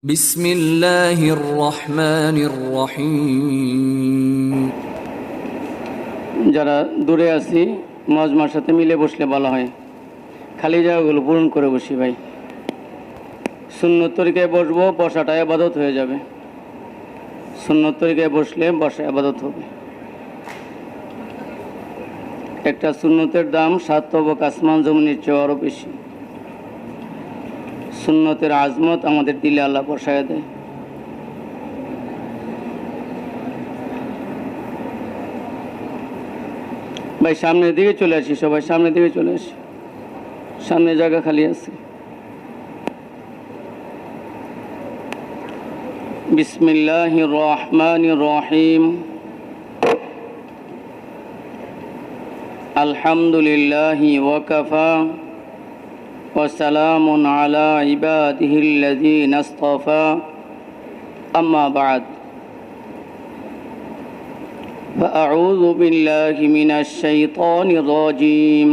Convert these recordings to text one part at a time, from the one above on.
বিসমিল্লাহির রহমানির রহিম। যারা দূরে আছি মজমার সাথে মিলে বসলে ভালো হয়, খালি জায়গাগুলো পূরণ করে বসি ভাই। সুন্নত তরিকায় বসবো, বসাটা ইবাদত হয়ে যাবে। সুন্নত তরিকায় বসলে বসা ইবাদত হবে। একটা সুন্নতের দাম 7 তবক আসমান জমিনের চেয়ে আরও বেশি। সুন্নতের আজমত আমাদের দিলে আল্লাহ বসায় দেয়। ভাই সামনের দিকে চলে আসি, সবাই সামনের দিকে চলে আসি, সামনে জায়গা খালি আছে। বিসমিল্লাহির রহমানির রহিম। আলহামদুলিল্লাহি ওয়া কাফা ওয়া সালামুন আলা ইবাদিহিল্লাযীনা ইসতাফা, আম্মা বা'দ। فأعوذ بالله من الشيطان الرجيم.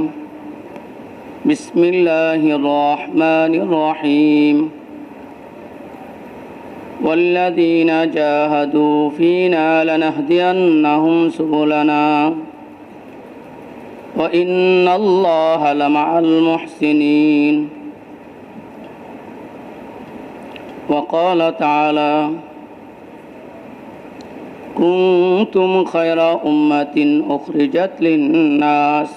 بسم الله الرحمن الرحيم. والذين جاهدوا فينا لنهدينهم سبلنا وإن الله لمع المحسنين. وقال تعالى: كنتم خير أمة أخرجت للناس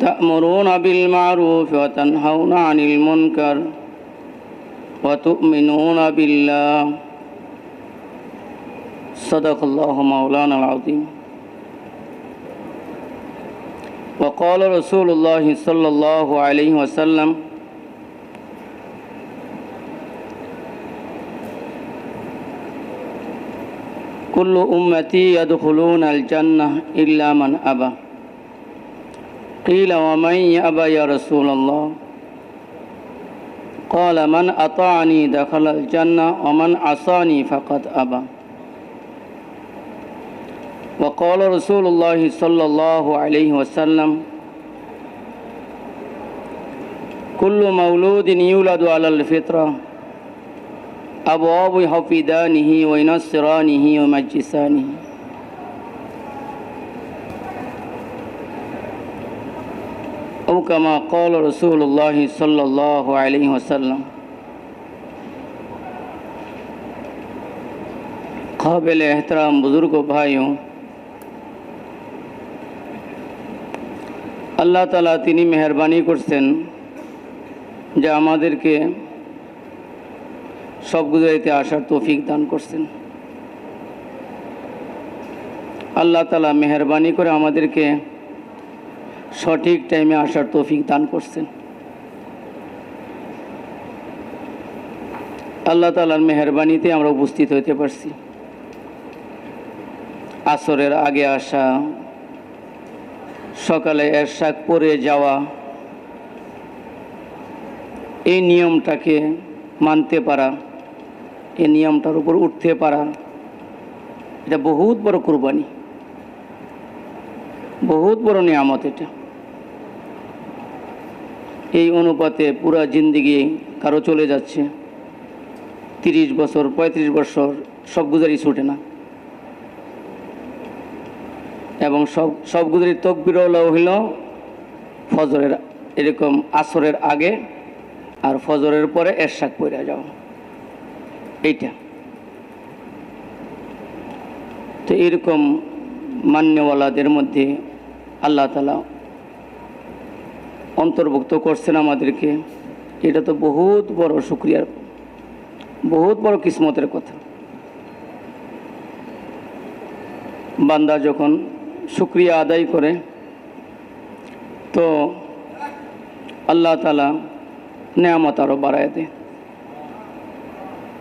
تأمرون بالمعروف وتنهون عن المنكر وتؤمنون بالله. صدق الله مولانا العظيم. وقال رسول الله صلى الله عليه وسلم: كل أمتي يدخلون الجنة إلا من أبى. قيل: ومن يأبى يا رسول الله؟ قال: من أطاعني دخل الجنة ومن عصاني فقد أبى. وقال رسول الله صلى الله عليه وسلم: كل مولود يولد على الفطرة أبواب يحفظانه وينصرانه ويمجسانه. أو كما قال رسول الله صلى الله عليه وسلم. काबिल एहतराम बुजुर्गों भाइयों, আল্লাহ তাআলা তিনি মেহেরবানি করছেন যে আমাদেরকে সব গুজরাইতে আসার তৌফিক দান করছেন। আল্লাহ তাআলা মেহেরবানি করে আমাদেরকে সঠিক টাইমে আসার তৌফিক দান করছেন। আল্লাহ তাআলার মেহেরবানিতে আমরা উপস্থিত হতে পারছি। আসরের আগে আসা, সকালে এরশাদ পড়ে যাওয়া, এই নিয়মটাকে মানতে পারা, এই নিয়মটার উপর উঠতে পারা, এটা বহুত বড় কুরবানি, বহুত বড় নিয়ামত। এটা এই অনুপাতে পুরা জিন্দিগি কারো চলে যাচ্ছে, 30 বছর 35 বছর সব গুজারি ছুটে না, এবং সব গুজারি তকবীরওয়ালা হইল ফজরের এরকম আসরের আগে আর ফজরের পরে এরশাদ পড়ে যাও, এইটা। তো এরকম মান্যওয়ালাদের মধ্যে আল্লাহ তাআলা অন্তর্ভুক্ত করছেন আমাদেরকে। এটা তো বহুত বড় শুকরিয়ার, বহুত বড় কিসমতের কথা। বান্দা যখন শুকরিয়া আদায় করে তো আল্লাহ তাআলা নেয়ামত আরও বাড়ায় দেন,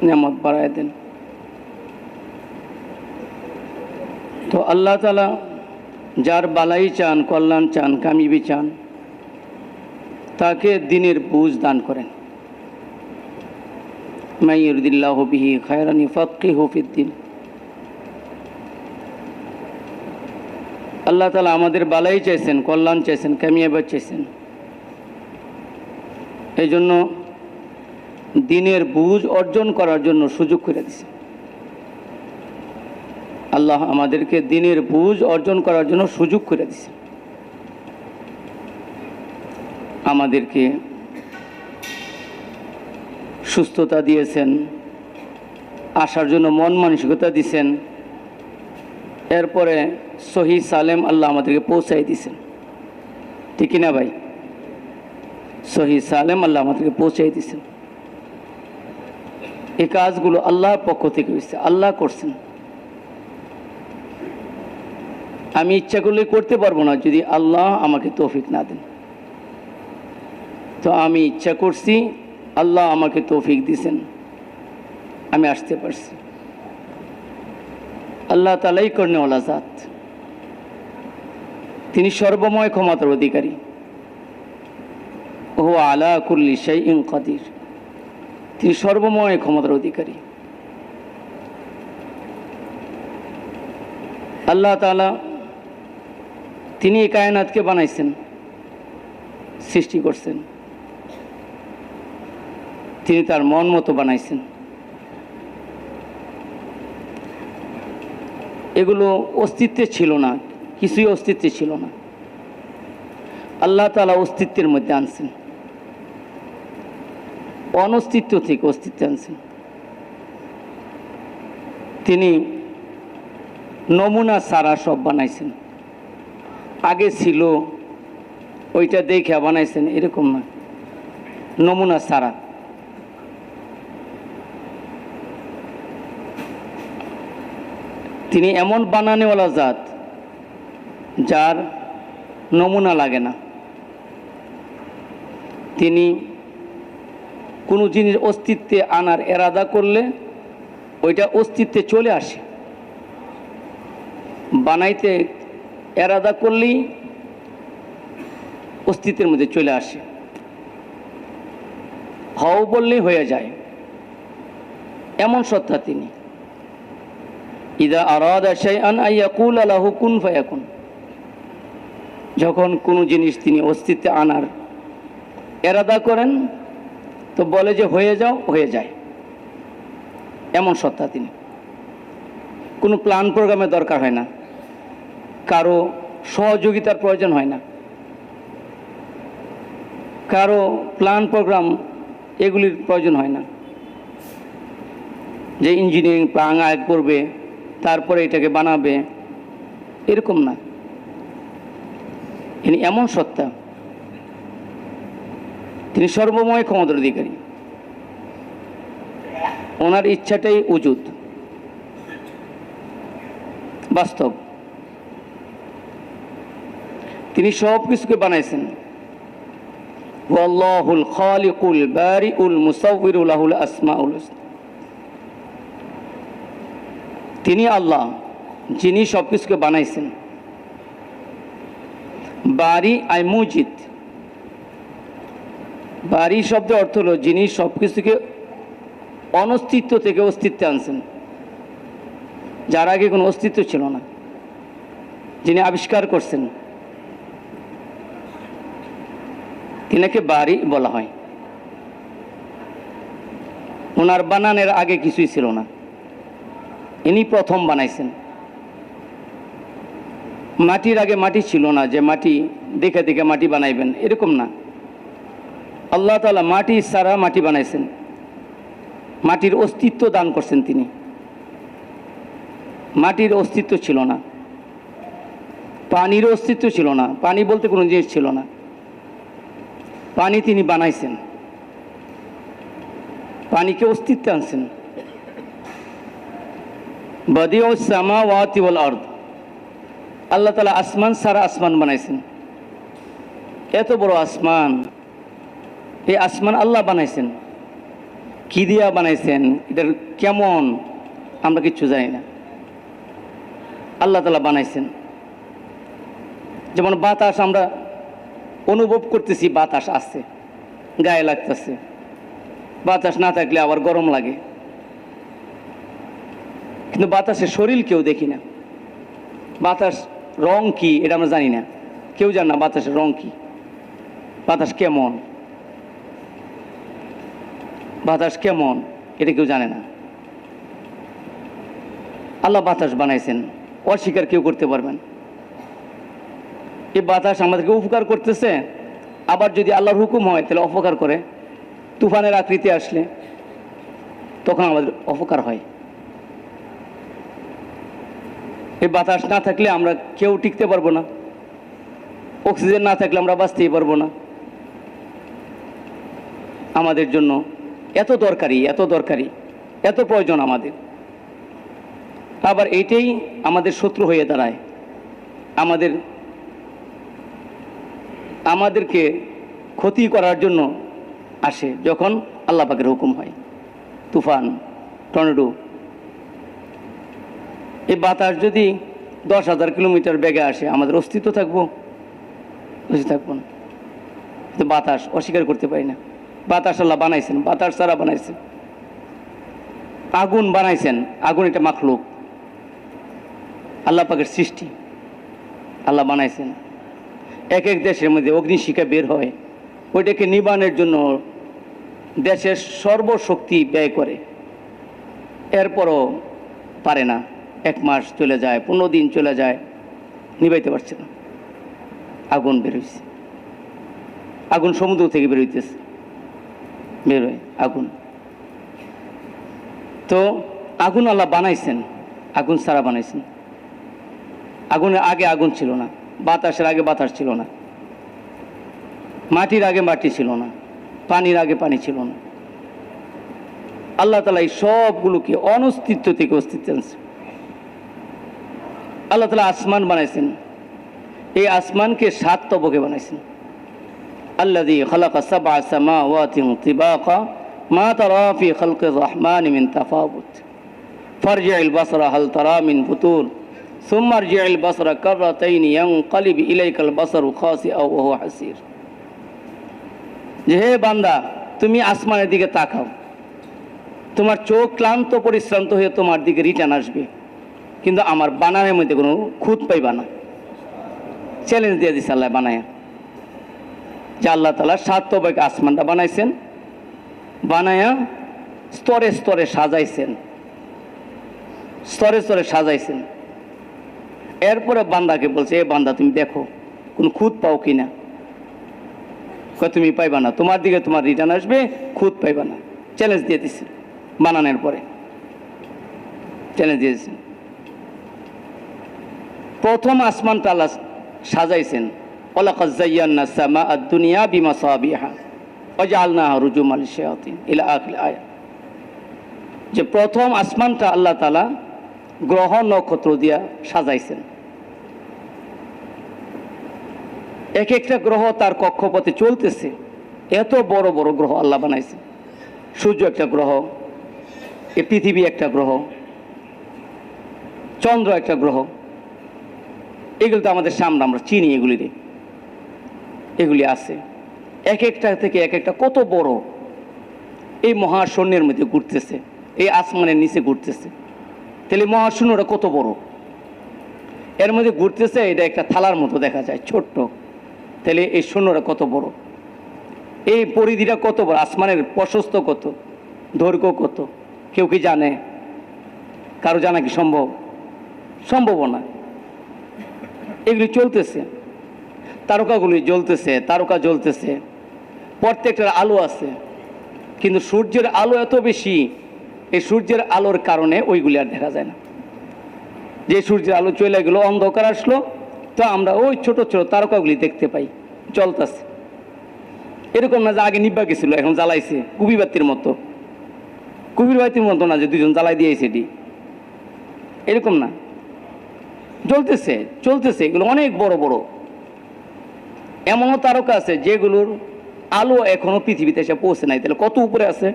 নেয়ামত বাড়ায় দেন। তো আল্লাহ তাআলা যার বালাই চান, কল্যাণ চান, কামিয়াবি চান, তাকে দ্বীনের বুঝ দান করেন। মা ইউরিদিল্লাহু বিহি খায়রান ইউফাক্কিহু ফিদ্দীন। আল্লাহ তাআলা আমাদের বালাই চাইছেন, কল্যাণ চাইছেন, কামিয়াবি চাইছেন। এই জন্য দিনের বুঝ অর্জন করার জন্য সুযোগ করে দিয়েছে। আল্লাহ আমাদেরকে দিনের বুঝ অর্জন করার জন্য সুযোগ করে দিয়েছে। আমাদেরকে সুস্থতা দিয়েছেন, আসার জন্য মন মানসিকতা দিয়েছেন, এরপরে সহি সালেম আল্লাহ আমাদেরকে পৌঁছাই দিয়েছেন। ঠিক না ভাই? সহি সালেম আল্লাহ আমাদেরকে পৌঁছাই দিয়েছেন। এই কাজগুলো আল্লাহর পক্ষ থেকে হয়েছে, আল্লাহ করছেন। আমি ইচ্ছা করলে করতে পারবো না যদি আল্লাহ আমাকে তৌফিক না দেন। তো আমি ইচ্ছা করছি, আল্লাহ আমাকে তৌফিক দিয়েছেন, আমি আসতে পারছি। আল্লাহ তাআলাই করনেওয়ালা জাত, তিনি সর্বময় ক্ষমতার অধিকারী। ও আলা কুল্লি শাইইন কাদির, তিনি সর্বময় ক্ষমতার অধিকারী। আল্লাহ তাআলা তিনি এই কায়নাতকে বানাইছেন, সৃষ্টি করছেন, তিনি তার মন মতো বানাইছেন। এগুলো অস্তিত্বে ছিল না, কিছুই অস্তিত্বে ছিল না, আল্লাহ তাআলা অস্তিত্বের মধ্যে আনছেন, অনস্তিত্ব থেকে অস্তিত্বে আনছেন। তিনি নমুনা সারা সব বানাইছেন, আগে ছিল ওইটা দেখে বানাইছেন এরকম না, নমুনা সারা। তিনি এমন বানানেওয়ালা জাত যার নমুনা লাগে না। তিনি কোনো জিনিস অস্তিত্বে আনার এরাদা করলে ওইটা অস্তিত্বে চলে আসে, বানাইতে এরাদা করলেই অস্তিত্বের মধ্যে চলে আসে, হও বললেই হয়ে যায়, এমন সত্তা তিনি। ইদা আরাদা শাইআন আইয়াকুলা লাহু কুন ফায়াকুন, যখন কোনো জিনিস তিনি অস্তিত্বে আনার এরাদা করেন তো বলে যে হয়ে যাও, হয়ে যায়, এমন সত্তা তিনি। কোনো প্ল্যান প্রোগ্রামের দরকার হয় না, কারো সহযোগিতার প্রয়োজন হয় না, কারো প্ল্যান প্রোগ্রাম এগুলির প্রয়োজন হয় না, যে ইঞ্জিনিয়ারিং প্ল্যান আগে করবে তারপরে এটাকে বানাবে, এরকম না। ইনি এমন সত্তা, তিনি সর্বময় ক্ষমতার অধিকারী, ওনার ইচ্ছাটাই উজুদ, বাস্তব। তিনি সব কিছুকে বানাইছেন। ওয়াল্লাহুল খালিকুল বারিউল মুসাউবিরু লাহুল আসমাউল হুসনা, তিনি আল্লাহ যিনি সব কিছুকে বানাইছেন। বারি আই মুজিদ, বারি শব্দের অর্থ হলো যিনি সব কিছুকে অনস্তিত্ব থেকে অস্তিত্বে আনছেন, যার আগে কোনো অস্তিত্ব ছিল না, যিনি আবিষ্কার করছেন, তিনাকে বারি বলা হয়। ওনার বানানের আগে কিছুই ছিল না, ইনি প্রথম বানাইছেন। মাটির আগে মাটি ছিল না, যে মাটি দেখে দেখে মাটি বানাইবেন এরকম না। আল্লাহ তাআলা মাটি ছাড়া মাটি বানাইছেন, মাটির অস্তিত্ব দান করছেন তিনি। মাটির অস্তিত্ব ছিল না, পানির অস্তিত্ব ছিল না, পানি বলতে কোনো জিনিস ছিল না, পানি তিনি বানাইছেন, পানিকে অস্তিত্বে আনছেন। বাদিউস সামাওয়াতি ওয়াল আরদ, আল্লাহ তাআলা আসমান সারা আসমান বানাইছেন। এত বড় আসমান, এই আসমান আল্লাহ বানাইছেন। কি দিয়া বানাইছেন, এটার কেমন আমরা কিচ্ছু জানি না, আল্লাহ তাআলা বানাইছেন। যেমন বাতাস আমরা অনুভব করতেছি, বাতাস আছে, গায়ে লাগতেছে, বাতাস না থাকলে আবার গরম লাগে, কিন্তু বাতাসের শরীর কেউ দেখি না। বাতাস রং কি এটা আমরা জানি না, কেউ জানে না বাতাসের রং কি, বাতাস কেমন। বাতাস কেমন এটা কেউ জানে না। আল্লাহ বাতাস বানাইছেন, অস্বীকার কেউ করতে পারবেন। এই বাতাস আমাদেরকে উপকার করতেছে, আবার যদি আল্লাহর হুকুম হয় তাহলে অপকার করে। তুফানের আকৃতি আসলে তখন আমাদের অপকার হয়। এই বাতাস না থাকলে আমরা কেউ টিকতে পারবো না, অক্সিজেন না থাকলে আমরা বাঁচতেই পারবো না। আমাদের জন্য এত দরকারি, এত দরকারি, এত প্রয়োজন আমাদের। আবার এইটাই আমাদের শত্রু হয়ে দাঁড়ায়, আমাদেরকে ক্ষতি করার জন্য আসে যখন আল্লাহ পাকের হুকুম হয়। তুফান, টর্নেডো, এই বাতাস যদি 10,000 কিলোমিটার বেগে আসে, আমাদের অস্তিত্ব থাকবো? থাকবো না। তো বাতাস অস্বীকার করতে পারি না। বাতাস আল্লাহ বানাইছেন, বাতাস ছাড়া বানাইছেন। আগুন বানাইছেন, আগুন এটা মাখলুক, আল্লাহ পাকের সৃষ্টি, আল্লাহ বানাইছেন। এক এক দেশের মধ্যে অগ্নিশিখা বের হয়, ওইটাকে নিবানের জন্য দেশের সর্বশক্তি ব্যয় করে, এরপরও পারে না। 1 মাস চলে যায়, 15 দিন চলে যায়, নিবাইতে পারছে না। আগুন বের হয়েছে, আগুন সমুদ্র থেকে বের হইতেছে, বের হয় আগুন। তো আগুন আল্লাহ বানাইছেন, আগুন ছাড়া বানাইছেন। আগুনের আগে আগুন ছিল না, বাতাসের আগে বাতাস ছিল না, মাটির আগে মাটি ছিল না, পানির আগে পানি ছিল না। আল্লাহ তাআলা এই সবগুলোকে অনস্তিত্ব থেকে অস্তিত্বে আনছে। আল্লাহ তাআলা আসমান বানাইছেন, এই আসমানকে 7 তবকে বানাইছেন। আল্লাযী খালাকা সাবআ সামাওয়াতিন তিবাকা মা তারা ফি খালকির রহমানি মিন তাফাউত ফারজি'ল বাসরা হাল তারা মিন ফুতুর সুম্মা আরজি'ল বাসরা কাররাতাইন ইয়ানকালিব ইলাইকাল বাসরু খাসিআ ওয়া হুয়া হাসির। যে হে বান্দা, তুমি আসমানের দিকে তাকাও, তোমার চোখ ক্লান্ত পরিশ্রান্ত হয়ে তোমার দিকে রিটার্ন আসবে, কিন্তু আমার বানানের মধ্যে কোনো খুঁত পাইবা না। চ্যালেঞ্জ দিয়ে দিচ্ছে আল্লাহ বানায়া, যে আল্লাহ তাআলা 7 তবকে আসমানটা বানাইছেন, বানায়া স্তরে স্তরে সাজাইছেন, স্তরে স্তরে সাজাইছেন। এরপরে বান্দাকে বলছে, এ বান্দা তুমি দেখো কোনো খুঁত পাও কিনা। তুমি পাইবা না, তোমার দিকে তোমার রিটার্ন আসবে, খুঁত পাইবা না। চ্যালেঞ্জ দিয়ে দিচ্ছে বানানোর পরে, চ্যালেঞ্জ দিয়েছেন। প্রথম আসমানটা আল্লাহ সাজাইছেন, ওয়ালাকাদ যায়্যানা সামা আদ-দুনিয়া বিমাসাবিহা ওয়া জাআলনাহা রুজুমান লিশ-শায়াতিন ইলা আখির আয়াত। যে প্রথম আসমানটা আল্লাহ তাআলা গ্রহ নক্ষত্র দিয়া সাজাইছেন। এক একটা গ্রহ তার কক্ষপথে চলতেছে, এত বড় বড় গ্রহ আল্লাহ বানাইছেন। সূর্য একটা গ্রহ, এ পৃথিবী একটা গ্রহ, চন্দ্র একটা গ্রহ। এগুলো তো আমাদের সামনে, আমরা চিনি এগুলি আছে। এক একটা থেকে এক একটা কত বড়, এই মহাশূন্যের মধ্যে ঘুরতেছে, এই আসমানের নিচে ঘুরতেছে। তাহলে মহাশূন্যটা কত বড়, এর মধ্যে ঘুরতেছে, এটা একটা থালার মতো দেখা যায়, ছোট্ট। তাহলে এই শূন্যটা কত বড়, এই পরিধিটা কত বড়, আসমানের প্রশস্ত কত, দৈর্ঘ্য কত, কেউ কি জানে? কারো জানা কি সম্ভব? সম্ভব না। এগুলি চলতেছে, তারকাগুলি জ্বলতেছে, তারকা জ্বলতেছে, প্রত্যেকটার আলো আছে, কিন্তু সূর্যের আলো এত বেশি, এই সূর্যের আলোর কারণে ওইগুলি আর দেখা যায় না। যে সূর্যের আলো চলে গেল, অন্ধকার আসলো, তো আমরা ওই ছোট ছোট তারকাগুলি দেখতে পাই, জ্বলতেছে। এরকম না যে আগে নিব্বা গেছিল, এখন জ্বালাইছে কুবিবাতির মতো। কুবিবাতির মতো না যে 2জন জ্বালাই দিয়েছে এটি, এরকম না, জ্বলতেছে, চলতেছে। এগুলো অনেক বড় বড়। এমনও তারকা আছে যেগুলোর আলো এখনো পৃথিবীতে এসে পৌঁছে নাই। তাহলে কত উপরে আছে?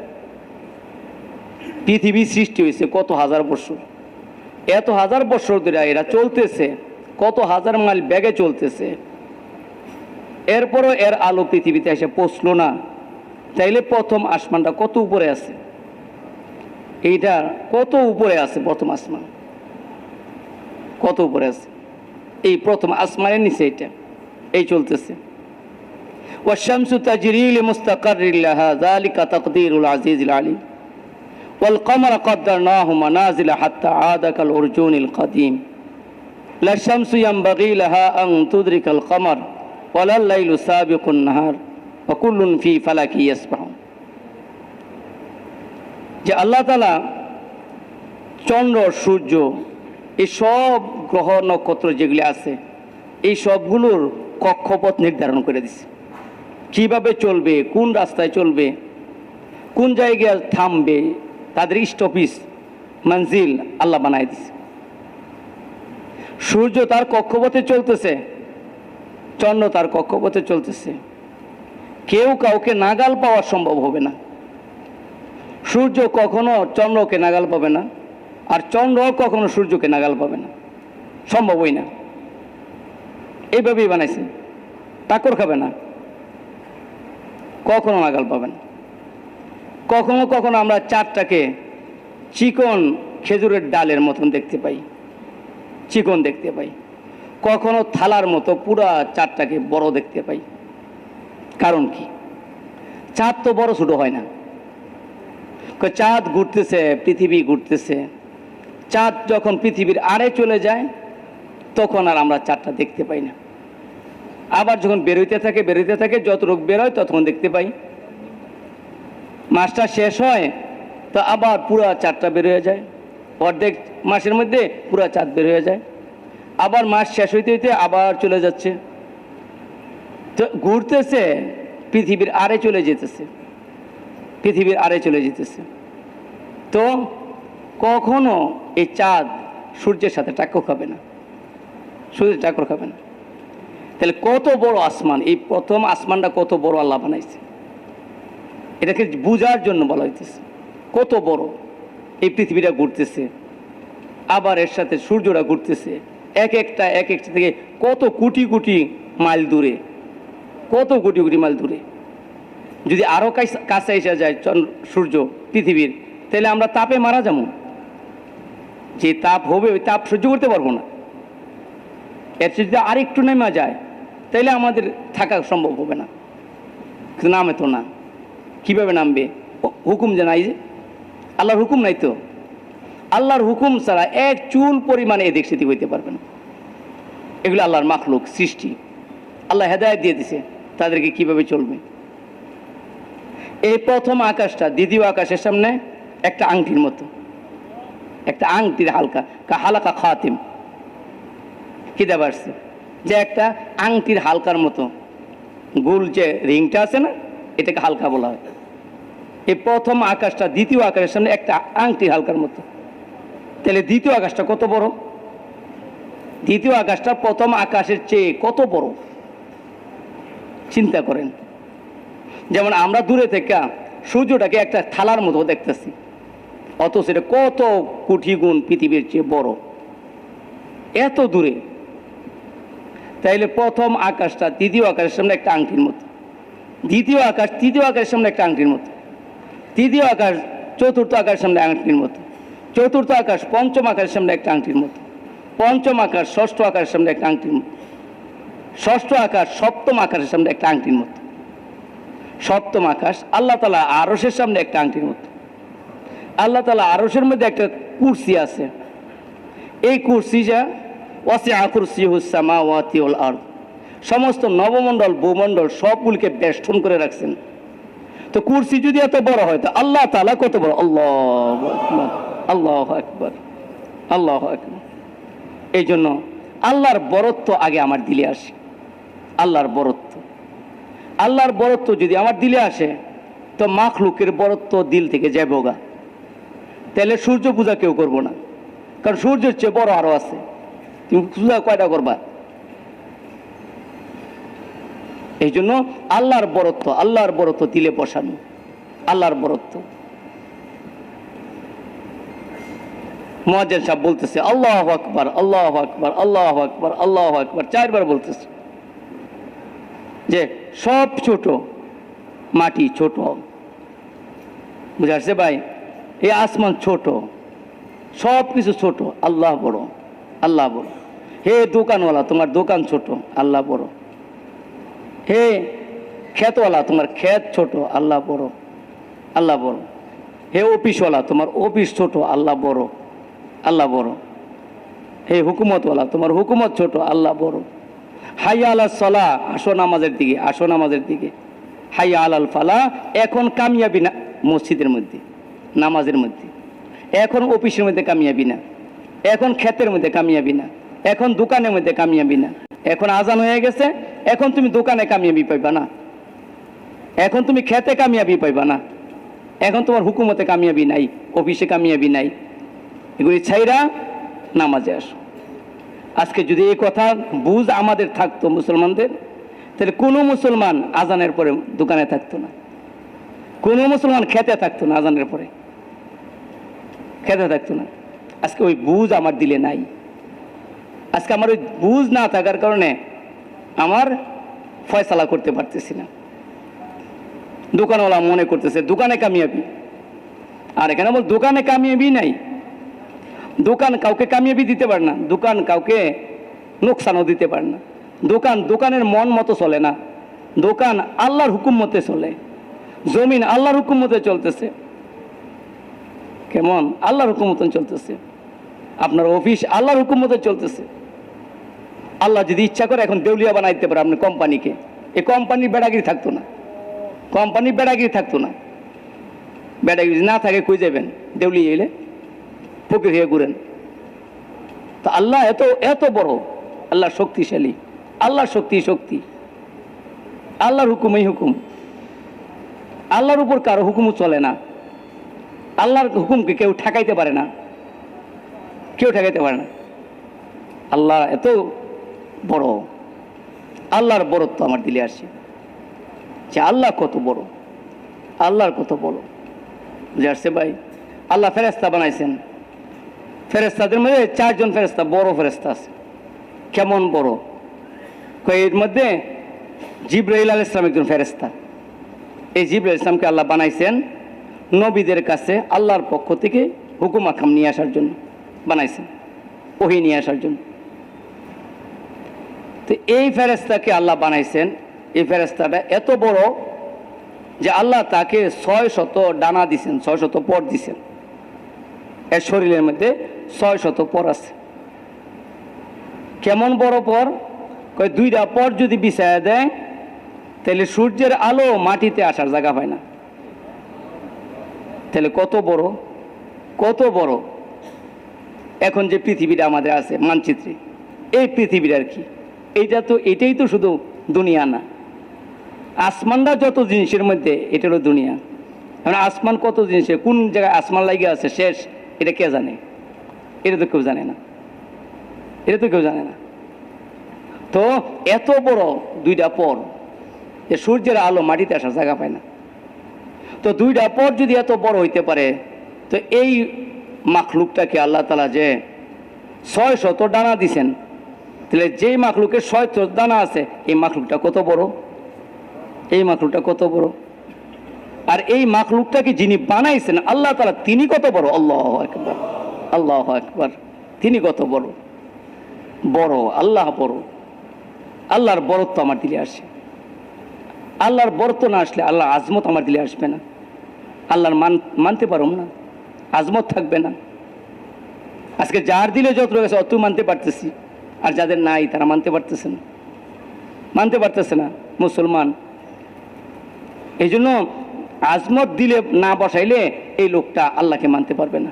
পৃথিবী সৃষ্টি হয়েছে কত হাজার বছর, এত হাজার বছর ধরে এরা চলতেছে, কত হাজার মাইল বেগে চলতেছে, এরপরও এর আলো পৃথিবীতে এসে পৌঁছলো না। তাইলে প্রথম আসমানটা কত উপরে আছে? এইটা কত উপরে আছে? প্রথম আসমান কত উপরে আছে? এই প্রথম আসমানের নিচে এটা এই চলতেছে। ওয়াশ-শামসু তাজরি লিমুস্তাকাররিন লাহা যালিকা তাকদীরুল আজিজিল আলিম ওয়াল কমারা কদ্দারনাহু মানাজিলা হাত্তা আদা কাল উরজুনিল কাদিম লা শামসু ইয়ানবাগি লাহা আন তুদরিকাল কমার ওয়ালা লাইলু সাবিকুন নাহার ওয়া কুল্লুন ফি ফালাকি ইয়াসবাহুন। যে আল্লাহ তাআলা চন্দ্র, সূর্য, এই সব গ্রহ নক্ষত্র যেগুলি আছে এই সবগুলোর কক্ষপথ নির্ধারণ করে দিছে, কিভাবে চলবে, কোন রাস্তায় চলবে, কোন জায়গায় থামবে, তাদের স্টপিস মঞ্জিল আল্লাহ বানাই দিছে। সূর্য তার কক্ষপথে চলতেছে, চন্দ্র তার কক্ষপথে চলতেছে, কেউ কাউকে নাগাল পাওয়া সম্ভব হবে না। সূর্য কখনো চন্দ্রকে নাগাল পাবে না, আর চন্দ্র কখনো সূর্যকে নাগাল পাবে না, সম্ভবই না। এইভাবেই বানাইছে, টাক্কর খাবে না, কখনো নাগাল পাবে না। কখনো কখনো আমরা চাঁদটাকে চিকন খেজুরের ডালের মতন দেখতে পাই, চিকন দেখতে পাই, কখনো থালার মতো পুরা চাঁদটাকে বড় দেখতে পাই। কারণ কি? চাঁদ তো বড় ছোট হয় না। চাঁদ ঘুরতেছে, পৃথিবী ঘুরতেছে, চাঁদ যখন পৃথিবীর আড়ে চলে যায় তখন আর আমরা চাঁদটা দেখতে পাই না। আবার যখন বেরোইতে থাকে যতটুকু বেরোয় ততক্ষণ দেখতে পাই। মাসটা শেষ হয় তো আবার পুরা চাঁদটা বের হয়ে যায়, অর্ধেক মাসের মধ্যে পুরা চাঁদ বের হয়ে যায়, আবার মাস শেষ হইতে হইতে আবার চলে যাচ্ছে। তো ঘুরতেছে, পৃথিবীর আড়ে চলে যেতেছে, পৃথিবীর আড়ে চলে যেতেছে। তো কখনো এই চাঁদ সূর্যের সাথে টাক্কর খাবে না, সূর্যের টাক্কর খাবে না। তাহলে কত বড় আসমান, এই প্রথম আসমানটা কত বড় আল্লাহ বানাইছে, এটাকে বুঝার জন্য বলা হইতেছে। কত বড় এই পৃথিবীটা ঘুরতেছে, আবার এর সাথে সূর্যটা ঘুরতেছে, এক একটা থেকে কত কোটি কোটি মাইল দূরে, কত কোটি কোটি মাইল দূরে। যদি আরও কাছে এসে যায় সূর্য পৃথিবীর, তাহলে আমরা তাপে মারা যাবো। যে তাপ হবে ওই তাপ সহ্য করতে পারবো না। এর যদি আরেকটু নেমে যায় তাহলে আমাদের থাকা সম্ভব হবে না, কিন্তু নামে তো না। কীভাবে নামবে? হুকুম যে নাই, যে আল্লাহর হুকুম নাই তো। আল্লাহর হুকুম ছাড়া এক চুল পরিমাণে এদিক সেদিক হইতে পারবে না। এগুলো আল্লাহর মাখলুক, সৃষ্টি। আল্লাহ হেদায়েত দিয়ে দিছে তাদেরকে কিভাবে চলবে। এই প্রথম আকাশটা দ্বিতীয় আকাশের সামনে একটা আংটির মতো, একটা আংটির হালকা খাতিম কি দেওয়া আসছে, যে একটা আংটির হালকার মতো গোল যে রিংটা আছে না, এটাকে হালকা বলা হয়। এই প্রথম আকাশটা দ্বিতীয় আকাশের সামনে একটা আংটির হালকার মতো। তাহলে দ্বিতীয় আকাশটা কত বড়? দ্বিতীয় আকাশটা প্রথম আকাশের চেয়ে কত বড় চিন্তা করেন। যেমন আমরা দূরে থেকে সূর্যটাকে একটা থালার মতো দেখতেছি, অথচ এটা কত কোটি গুণ পৃথিবীর চেয়ে বড়, এত দূরে। তাইলে প্রথম আকাশটা দ্বিতীয় আকাশের সামনে একটা আংটির মতো, দ্বিতীয় আকাশ তৃতীয় আকাশের সামনে একটা আংটির মতো, তৃতীয় আকাশ চতুর্থ আকাশের সামনে আংটির মতো, চতুর্থ আকাশ পঞ্চম আকাশের সামনে একটা আংটির মতো, পঞ্চম আকাশ ষষ্ঠ আকাশের সামনে একটা আংটির মতো, ষষ্ঠ আকাশ সপ্তম আকাশের সামনে একটা আংটির মতো, সপ্তম আকাশ আল্লাহ তাআলা আরশের সামনে একটা আংটির মতো। আল্লাহ তাআলা আরশের মধ্যে একটা কুরসি আছে, এই কুরসিটা ওয়াসিআ কুরসিয়ুহুস সামাওয়াতি ওয়াল আরদ, সমস্ত নবমণ্ডল ভূমণ্ডল সবগুলিকে বেষ্টন করে রাখছেন। তো কুরসি যদি এত বড় হয় তো আল্লাহ তাআলা কত বড়? আল্লাহু আকবার, আল্লাহু আকবার, আল্লাহু আকবার। এই জন্য আল্লাহর বরত্ব আগে আমার দিলে আসে। আল্লাহর বরত্ব, আল্লাহর বরত্ব যদি আমার দিলে আসে তো মাখলুকের বরত্ব দিল থেকে যাবে গা। তাহলে সূর্য পূজা কেউ করবো না, কারণ সূর্যের চেয়ে বড় আরো আছে। তুমি পূজা কয়টা করবা? এই জন্য আল্লাহর বরত্ব, আল্লাহর বরত্ব দিলে বসানো, আল্লাহর বরত্ব। মুয়াজ্জিন সাহেব বলতেছে আল্লাহু আকবার, আল্লাহু আকবার, আল্লাহু আকবার, আল্লাহু আকবার, 4 বার বলতেছে যে সব ছোট, মাটি ছোট, বুঝা আসছে ভাই? এই আসমান ছোট, সব কিছু ছোট, আল্লাহ বড়, আল্লাহ বড়। হে দোকানওয়ালা, তোমার দোকান ছোট, আল্লাহ বড়। হে ক্ষেতওয়ালা, তোমার ক্ষেত ছোট, আল্লাহ বড়, আল্লাহ বড়। হে অফিসওয়ালা, তোমার অফিস ছোট, আল্লাহ বড়, আল্লাহ বড়। হে হুকুমতওয়ালা, তোমার হুকুমত ছোট, আল্লাহ বড়। হাইয়া আলাল সলা, আসো নামাজের দিকে, আসো নামাজের দিকে। হাইয়া আলাল ফালা, এখন কামিয়াবি না মসজিদের মধ্যে, নামাজের মধ্যে। এখন অফিসের মধ্যে কামিয়াবি না, এখন ক্ষেতের মধ্যে কামিয়াবি না, এখন দোকানের মধ্যে কামিয়াবি না। এখন আজান হয়ে গেছে, এখন তুমি দোকানে কামিয়াবি পাইবা না, এখন তুমি খেতে কামিয়াবি পাইবা না, এখন তোমার হুকুমতে কামিয়াবি নাই, অফিসে কামিয়াবি নাই। এগুলি ছাইরা নামাজে আসো। আজকে যদি এই কথা বুঝ আমাদের থাকতো মুসলমানদের, তাহলে কোনো মুসলমান আজানের পরে দোকানে থাকতো না, কোনো মুসলমান খেতে থাকতো না, আজানের পরে খেতে থাকতো না। আজকে ওই বুঝ আমার দিলে নাই। আজকে আমার ওই বুঝ না থাকার কারণে আমার ফয়সালা করতে পারতেছি না। দোকানওয়ালা মনে করতেছে দোকানে কামিয়াবি, আর এখানে বল দোকানে কামিয়াবি নাই। দোকান কাউকে কামিয়াবি দিতে পারে না, দোকান কাউকে নোকসানও দিতে পারে না। দোকান দোকানের মন মতো চলে না, দোকান আল্লাহর হুকুম মতে চলে। জমিন আল্লাহর হুকুম মতে চলতেছে। কেমন? আল্লাহর হুকুম মতন চলতেছে। আপনার অফিস আল্লাহর হুকুম মতো চলতেছে। আল্লাহ যদি ইচ্ছা করে এখন দেউলিয়া বানাইতে পারে আপনার কোম্পানিকে, এই কোম্পানির বেড়াগিরি থাকতো না, কোম্পানির বেড়াগিরি থাকতো না। বেড়াগিরি না থাকে কই যাবেন? দেউলিয়া এলে ফকির হয়ে ঘুরেন। তো আল্লাহ এত এত বড়, আল্লাহ শক্তিশালী, আল্লাহর শক্তি শক্তি, আল্লাহর হুকুমই হুকুম। আল্লাহর উপর কারো হুকুমও চলে না। আল্লাহর হুকুমকে কেউ ঠেকাইতে পারে না, কেউ ঠেকাইতে পারে না। আল্লাহ এত বড়, আল্লাহর বড়ত্ব আমার দিলে আসছে যে আল্লাহ কত বড়, আল্লাহর কত বড়। বুঝে আসছে ভাই? আল্লাহ ফেরেশতা বানাইছেন, ফেরেশতাদের মধ্যে 4 জন ফেরেশতা বড় ফেরেশতা আছে। কেমন বড়? এর মধ্যে জিবরাইল আলাইহিস সালাম একজন ফেরেশতা। এই জিবরাইল ইসলামকে আল্লাহ বানাইছেন নবীদের কাছে আল্লাহর পক্ষ থেকে হুকুম আহকাম নিয়ে আসার জন্য বানাইছেন, ওহী নিয়ে আসার জন্য। তো এই ফেরেশতাকে আল্লাহ বানাইছেন। এই ফেরেশতাটা এত বড় যে আল্লাহ তাকে 600 ডানা দিছেন, 600 পর দিছেন। এর শরীরের মধ্যে 600 পর আছে। কেমন বড় পর? কয় 2টা পর যদি বিছায়া দেয় তাহলে সূর্যের আলো মাটিতে আসার জায়গা পায় না। তাহলে কত বড়, কত বড়। এখন যে পৃথিবীটা আমাদের আছে মানচিত্রে, এই পৃথিবীর আর কি, এটাই তো শুধু দুনিয়া না। আসমানটা যত জিনিসের মধ্যে এটা হলো দুনিয়া। মানে আসমান কত জিনিসের, কোন জায়গায় আসমান লাগিয়ে আছে শেষ, এটা কে জানে? এটা তো কেউ জানে না, এটা তো কেউ জানে না। তো এত বড় 2টা পর, যে সূর্যের আলো মাটিতে আসার জায়গা পায় না। তো 2টা পর যদি এত বড় হইতে পারে, তো এই মাখলুকটাকে আল্লাহ তাআলা যে 600 ডানা দিছেন, তাহলে যেই মাখলুকের 600 ডানা আছে, এই মাখলুকটা কত বড়, এই মাখলুকটা কত বড়। আর এই মাখলুকটাকে যিনি বানাইছেন আল্লাহ তাআলা, তিনি কত বড়। আল্লাহু আকবার, আল্লাহু আকবার। তিনি কত বড়, বড় আল্লাহ বড়। আল্লাহর বড়ত্ব আমার দিলে আসে। আল্লাহর বড়ত্ব না আসলে আল্লাহর আজমত আমার দিলে আসবে না। আল্লাহর মানতে পারুম না, আজমত থাকবে না। আজকে যার দিলে যত রয়েছে অত মানতে পারতেছি, আর যাদের নাই তারা মানতে পারতেছে না, মানতে পারতেছে না মুসলমান। এই জন্য আজমত দিলে না বসাইলে এই লোকটা আল্লাহকে মানতে পারবে না।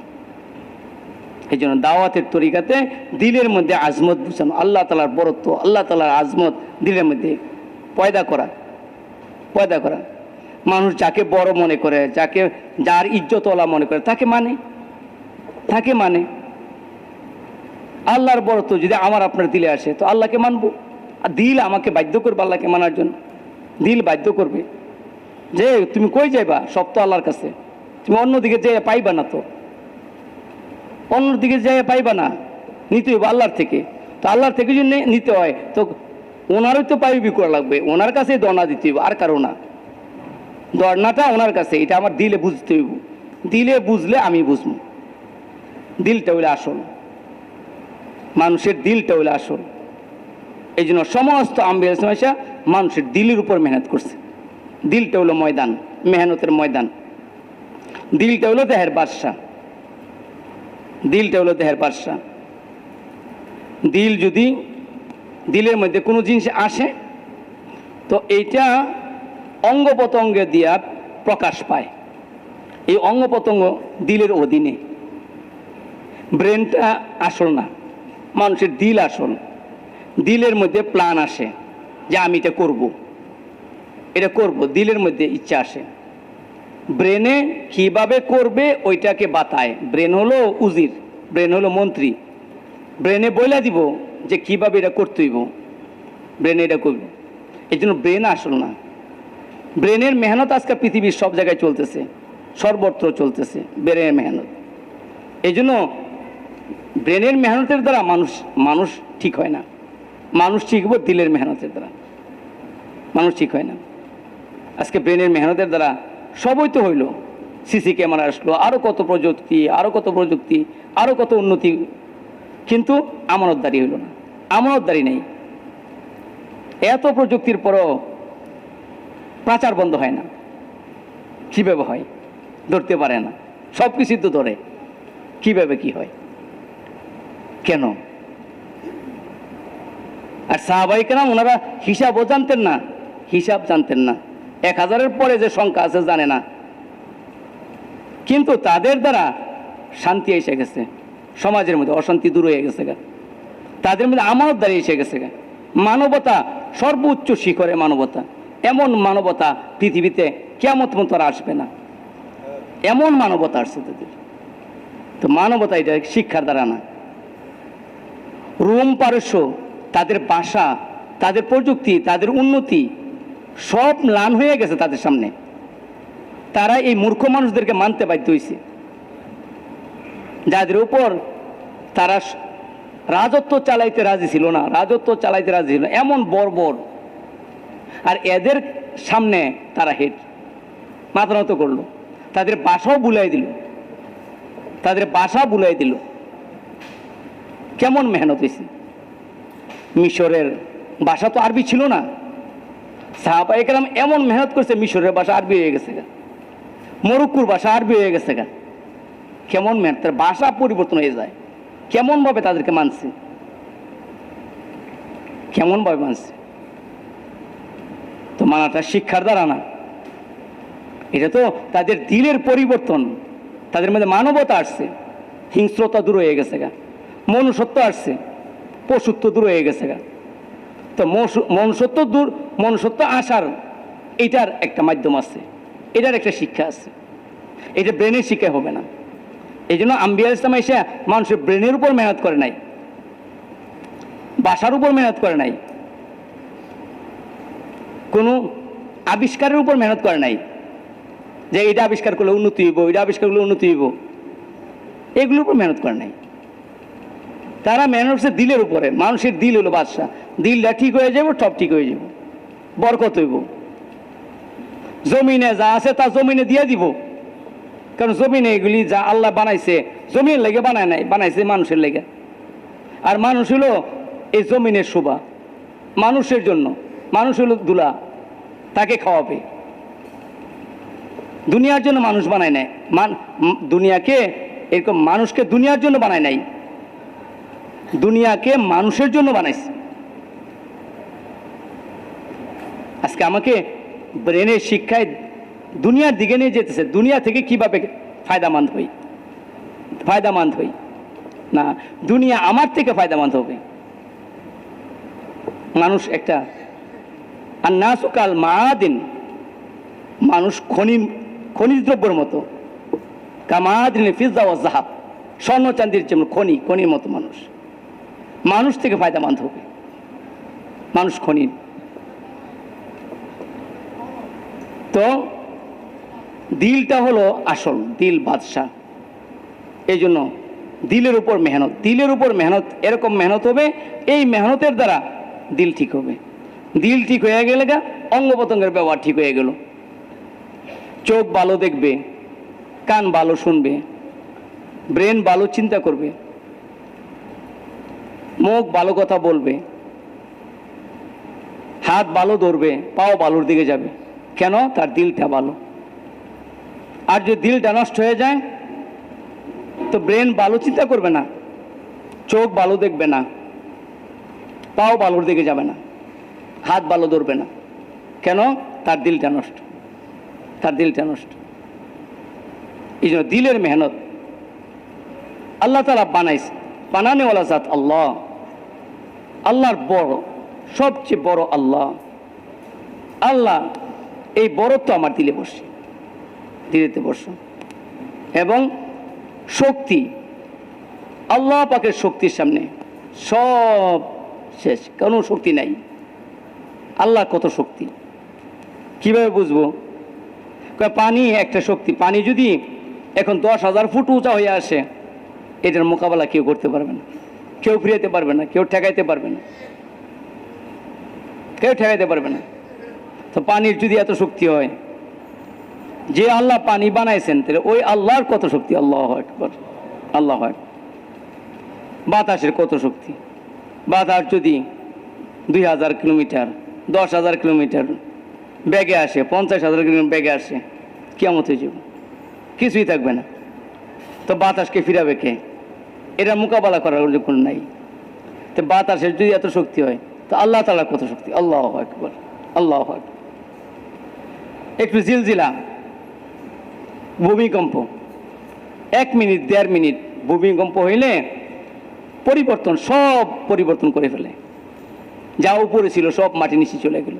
এই জন্য দাওয়াতের তরিকাতে দিলের মধ্যে আজমত বুঝানো, আল্লাহ তাআলার বড়ত্ব, আল্লাহ তাআলার আজমত দিলের মধ্যে পয়দা করা, পয়দা করা। মানুষ যাকে বড় মনে করে, যার ইজ্জতওয়ালা মনে করে, তাকে মানে। আল্লাহর বড়ত্ব যদি আমার আপনার দিলে আসে তো আল্লাহকে মানবো। আর দিল আমাকে বাধ্য করবে আল্লাহকে মানার জন্য। দিল বাধ্য করবে যে তুমি কই যাইবা, সব তো আল্লাহর কাছে, তুমি অন্যদিকে যেয়ে পাইবা না। তো অন্যদিকে যেয়ে পাইবা না, নিতে হইব আল্লাহর থেকে। তো আল্লাহর থেকে যদি নিতে হয় তো ওনারই তো পাইবি করা লাগবে, ওনার কাছেই দরনা দিতে হইব, আর কারো না। দরনাটা ওনার কাছে, এটা আমার দিলে বুঝতে হইব। দিলে বুঝলে আমি বুঝবো। দিলটা হইলে আসল, মানুষের দিলটা হইলে আসল। এই জন্য সমস্ত আম্বিয়া মানুষের দিলের উপর মেহনত করছে, দিলটা হলো ময়দান, মেহনতের ময়দান। দিলটা হলো দেহের বাদশা, দিলটা হলো দেহের বাদশা। দিল যদি দিলের মধ্যে কোনো জিনিস আসে তো এইটা অঙ্গ প্রত্যঙ্গে দিয়া প্রকাশ পায়। এই অঙ্গ প্রত্যঙ্গ দিলের অধীনে। ব্রেনটা আসল না, মানুষের দিল আসল। দিলের মধ্যে প্ল্যান আসে যে আমি এটা করব, এটা করব, দিলের মধ্যে ইচ্ছা আসে। ব্রেনে কিভাবে করবে ওইটাকে বাতায়। ব্রেন হলো উজির, ব্রেন হলো মন্ত্রী। ব্রেনে বলে দিব যে কিভাবে এটা করতে হইব, ব্রেনে এটা করবে। এই জন্য ব্রেন আসল না। ব্রেনের মেহনত আজকে পৃথিবীর সব জায়গায় চলতেছে, সর্বত্র চলতেছে ব্রেনের মেহনত। এই জন্য ব্রেনের মেহনতের দ্বারা মানুষ ঠিক হয় না। মানুষ ঠিক হবো দিলের মেহনতের দ্বারা, মানুষ ঠিক হয় না। আজকে ব্রেনের মেহনতের দ্বারা সবই তো হইল। সিসি ক্যামেরা আসলো, আরও কত প্রযুক্তি, আরও কত প্রযুক্তি, আরও কত উন্নতি, কিন্তু আমানতদারি হইল না, আমানতদারি নেই। এত প্রযুক্তির পরও পাচার বন্ধ হয় না। কীভাবে হয়? ধরতে পারে না, সব কিছুই তো ধরে, কীভাবে কি হয়, কেন? আর সাহাবায়ে কেরাম ওনারা হিসাবও জানতেন না, হিসাব জানতেন না। 1000-এর পরে যে সংখ্যা আছে জানে না, কিন্তু তাদের দ্বারা শান্তি এসে গেছে, সমাজের মধ্যে অশান্তি দূর হয়ে গেছে গা, তাদের মধ্যে আমানতদারি এসে গেছে গা। মানবতা সর্বোচ্চ শিখরে, মানবতা, এমন মানবতা পৃথিবীতে কিয়ামত পর্যন্ত আর আসবে না, এমন মানবতা আসছে তাদের। তো মানবতা এটা শিক্ষার দ্বারা না। রোম পারস্য, তাদের ভাষা, তাদের প্রযুক্তি, তাদের উন্নতি সব ম্লান হয়ে গেছে তাদের সামনে। তারা এই মূর্খ মানুষদেরকে মানতে বাধ্য হয়েছে, যাদের উপর তারা রাজত্ব চালাইতে রাজি ছিল না, রাজত্ব চালাইতে রাজি ছিল না, এমন বর্বর। আর এদের সামনে তারা হেড মাথা নত করলো, তাদের ভাষাও বুলাই দিল, তাদের ভাষা বুলাই দিল। কেমন মেহনত হয়েছে। মিশরের ভাষা তো আরবি ছিল না, সাহাবায়ে কেরাম এমন মেহনত করছে, মিশরের ভাষা আরবি হয়ে গেছে গা, মরক্কোর ভাষা আরবি হয়ে গেছে গা। কেমন মেহনত, তার ভাষা পরিবর্তন হয়ে যায়। কেমনভাবে তাদেরকে মানছে, কেমনভাবে মানছে। তো মানাটা শিক্ষার দ্বারা না, এটা তো তাদের দিলের পরিবর্তন। তাদের মধ্যে মানবতা আসছে, হিংস্রতা দূর হয়ে গেছে গা, মনুষ্যত্ব আসছে, পশুত্ব দূর হয়ে গেছে গা। তো মনুষ্যত্ব আসার এটার একটা মাধ্যম আছে, এটার একটা শিক্ষা আছে। এটা ব্রেনের শিক্ষা হবে না। এই জন্য আম্বিয়া ইসলাম এসে মানুষের ব্রেনের উপর মেহনত করে নাই, ভাষার উপর মেহনত করে নাই, কোনো আবিষ্কারের উপর মেহনত করে নাই যে এটা আবিষ্কার করলে উন্নতি হইব, এটা আবিষ্কার করলে উন্নতি হইব, এগুলোর উপর মেহনত করে নাই। তারা মেহনত হচ্ছে দিলের উপরে। মানুষের দিল হলো বাদশা, দিলটা ঠিক হয়ে যাব, সব ঠিক হয়ে যাব, বরকত হইব। জমিনে যা আছে তা জমিনে দিয়ে দিব, কারণ জমিনে এগুলি যা আল্লাহ বানাইছে জমিনের লেগে বানায় নাই, বানাইছে মানুষের লেগে। আর মানুষ হলো এই জমিনের শোভা, মানুষের জন্য। মানুষ হলো দুলা, তাকে খাওয়াবে। দুনিয়ার জন্য মানুষ বানায় নাই, দুনিয়াকে এরকম মানুষকে দুনিয়ার জন্য বানায় নাই, দুনিয়াকে মানুষের জন্য বানাইছে। আজকে আমাকে ব্রেনের শিক্ষায় দুনিয়ার দিকে নিয়ে যেতেছে, দুনিয়া থেকে কিভাবে ফায়দামন্দ হই না, দুনিয়া আমার থেকে ফায়দামন্দ হবে। মানুষ একটা আর নাসুকাল মাদিন, মানুষ খনিজ দ্রব্যের মতো, কামাদিন ফিজা ও জাহাব, স্বর্ণ চান্দির যেমন খনির মতো মানুষ থেকে ফায়দামন্দ হবে। মানুষ খনি। তো দিলটা হলো আসল, দিল বাদশা। এই জন্য দিলের উপর মেহনত, এরকম মেহনত হবে, এই মেহনতের দ্বারা দিল ঠিক হবে। দিল ঠিক হয়ে গেলে গা অঙ্গ প্রত্যঙ্গের ব্যবহার ঠিক হয়ে গেল। চোখ ভালো দেখবে, কান ভালো শুনবে, ব্রেন ভালো চিন্তা করবে, মুখ ভালো কথা বলবে, হাত ভালো ধরবে, পাও ভালোর দিকে যাবে, কেন? তার দিলটা ভালো। আর যদি দিলটা নষ্ট হয়ে যায় তো ব্রেন ভালো চিন্তা করবে না, চোখ ভালো দেখবে না, পাও ভালোর দিকে যাবে না, হাত ভালো ধরবে না। কেন? তার দিলটা নষ্ট, তার দিলটা নষ্ট। এই জন্য দিলের মেহনত আল্লাহ তাআলা বানাইছে, বানানেওয়ালা জাত আল্লাহ। আল্লাহর বড়, সবচেয়ে বড় আল্লাহ। আল্লাহ এই বড়ত্ব আমার দিলে বসে, দিলেতে বসে। এবং শক্তি, আল্লাহ পাকের শক্তির সামনে সব শেষ, কোনো শক্তি নাই। আল্লাহ কত শক্তি কিভাবে বুঝবো? পানি একটা শক্তি। পানি যদি এখন 10,000 ফুট উঁচা হয়ে আসে, এটার মোকাবেলা কেউ করতে পারবে না, কেউ ফিরাইতে পারবে না, কেউ ঠেকাইতে পারবে না, কেউ ঠেকাইতে পারবে না। তো পানির যদি এত শক্তি হয়, যে আল্লাহ পানি বানাইছেন, তাহলে ওই আল্লাহর কত শক্তি! আল্লাহু আকবার, আল্লাহু আকবার। বাতাসের কত শক্তি! বাতাস যদি 2,000 কিলোমিটার, 10,000 কিলোমিটার বেগে আসে, 50,000 কিলোমিটার বেগে আসে, কিয়ামত হয়ে যাবে, কিছুই থাকবে না। তো বাতাসকে ফিরাবে কে? এটা মোকাবেলা করার কোনো নাই। তো বাতাসের যদি এত শক্তি হয়, তো আল্লাহ তাআলার কত শক্তি! আল্লাহু আকবার, আল্লাহু আকবার। একটু জিলজিলা, ভূমিকম্প, 1 মিনিট 1.5 মিনিট ভূমিকম্প হইলে পরিবর্তন, সব পরিবর্তন করে ফেলে। যা উপরে ছিল সব মাটি নিচে চলে গেল।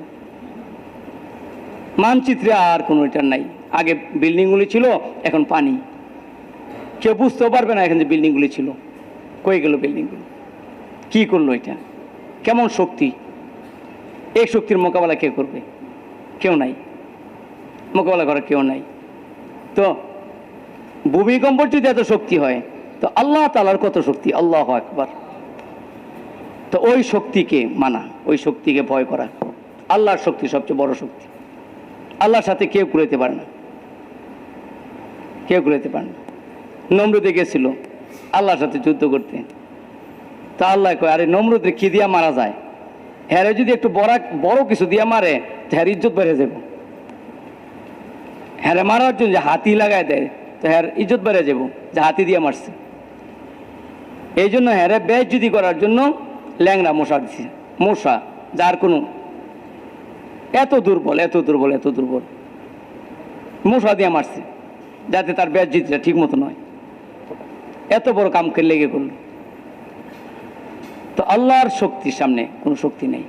মানচিত্রে আর কোনো এটা নাই। আগে বিল্ডিংগুলি ছিল, এখন পানি। কেউ বুঝতেও পারবে না এখন যে বিল্ডিংগুলি ছিল, কই গেল বিল্ডিংগুলো, কি করলো এটা, কেমন শক্তি! এই শক্তির মোকাবেলা কে করবে? কেউ নাই, মোকাবেলা করার কেউ নাই। তো ভূমিকম্পর যদি এত শক্তি হয়, তো আল্লাহ তাআলার কত শক্তি! আল্লাহু আকবার। তো ওই শক্তিকে মানা, ওই শক্তিকে ভয় করা। আল্লাহর শক্তি সবচেয়ে বড় শক্তি। আল্লাহর সাথে কেউ কুলাইতে পারে না, কেউ কুলাইতে পারে না। নমরুদে গেছিল আল্লাহর সাথে যুদ্ধ করতে। তা আল্লাহ কয়, আরে নমরুদের কি দিয়া মারা যায়? হ্যাঁ, যদি একটু বড় কিছু দিয়া মারে, হ্যাঁ ইজ্জত বেড়ে যাব। হ্যাঁ মারার জন্য যে হাতি লাগাই দেয়, তো হ্যাঁ ইজ্জত বেড়ে যাব যে হাতি দিয়ে মারছে। এই জন্য হ্যাঁ বেইজ্জতি করার জন্য ল্যাংড়া মশা দিচ্ছে, মশা যার কোনো এত দুর্বল, এত দুর্বল, এত দুর্বল, মশা দিয়ে মারছে যাতে তার বেইজ্জতিটা ঠিক মতো নয়। এত বড় কাম করে লেগে করলো। তো আল্লাহর শক্তির সামনে কোনো শক্তি নেই।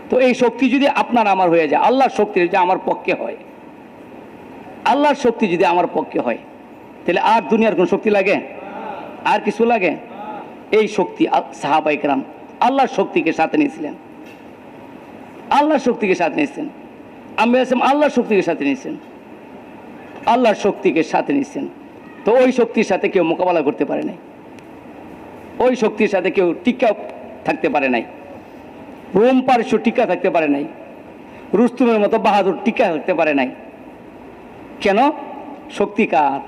তো এই শক্তি যদি আপনার আমার হয়ে যায়, আল্লাহর শক্তি যদি আমার পক্ষে হয়, আল্লাহর শক্তি যদি আমার পক্ষে হয়, তাহলে আর দুনিয়ার কোন শক্তি লাগে? আর কিছু লাগে? এই শক্তি সাহাবায়ে কেরাম আল্লাহর শক্তিকে সাথে নিয়েছিলেন, আল্লাহর শক্তিকে সাথে নিয়েছেন। আমি আসলাম আল্লাহর শক্তিকে সাথে নিয়েছেন, আল্লাহর শক্তিকে সাথে নিয়েছেন। তো ওই শক্তির সাথে কেউ মোকাবেলা করতে পারে নাই, ওই শক্তির সাথে কেউ টিকা থাকতে পারে নাই। রোম পারস্য টিকা থাকতে পারে নাই, রুস্তমের মতো বাহাদুর টিকা থাকতে পারে নাই। কেন? শক্তি কার?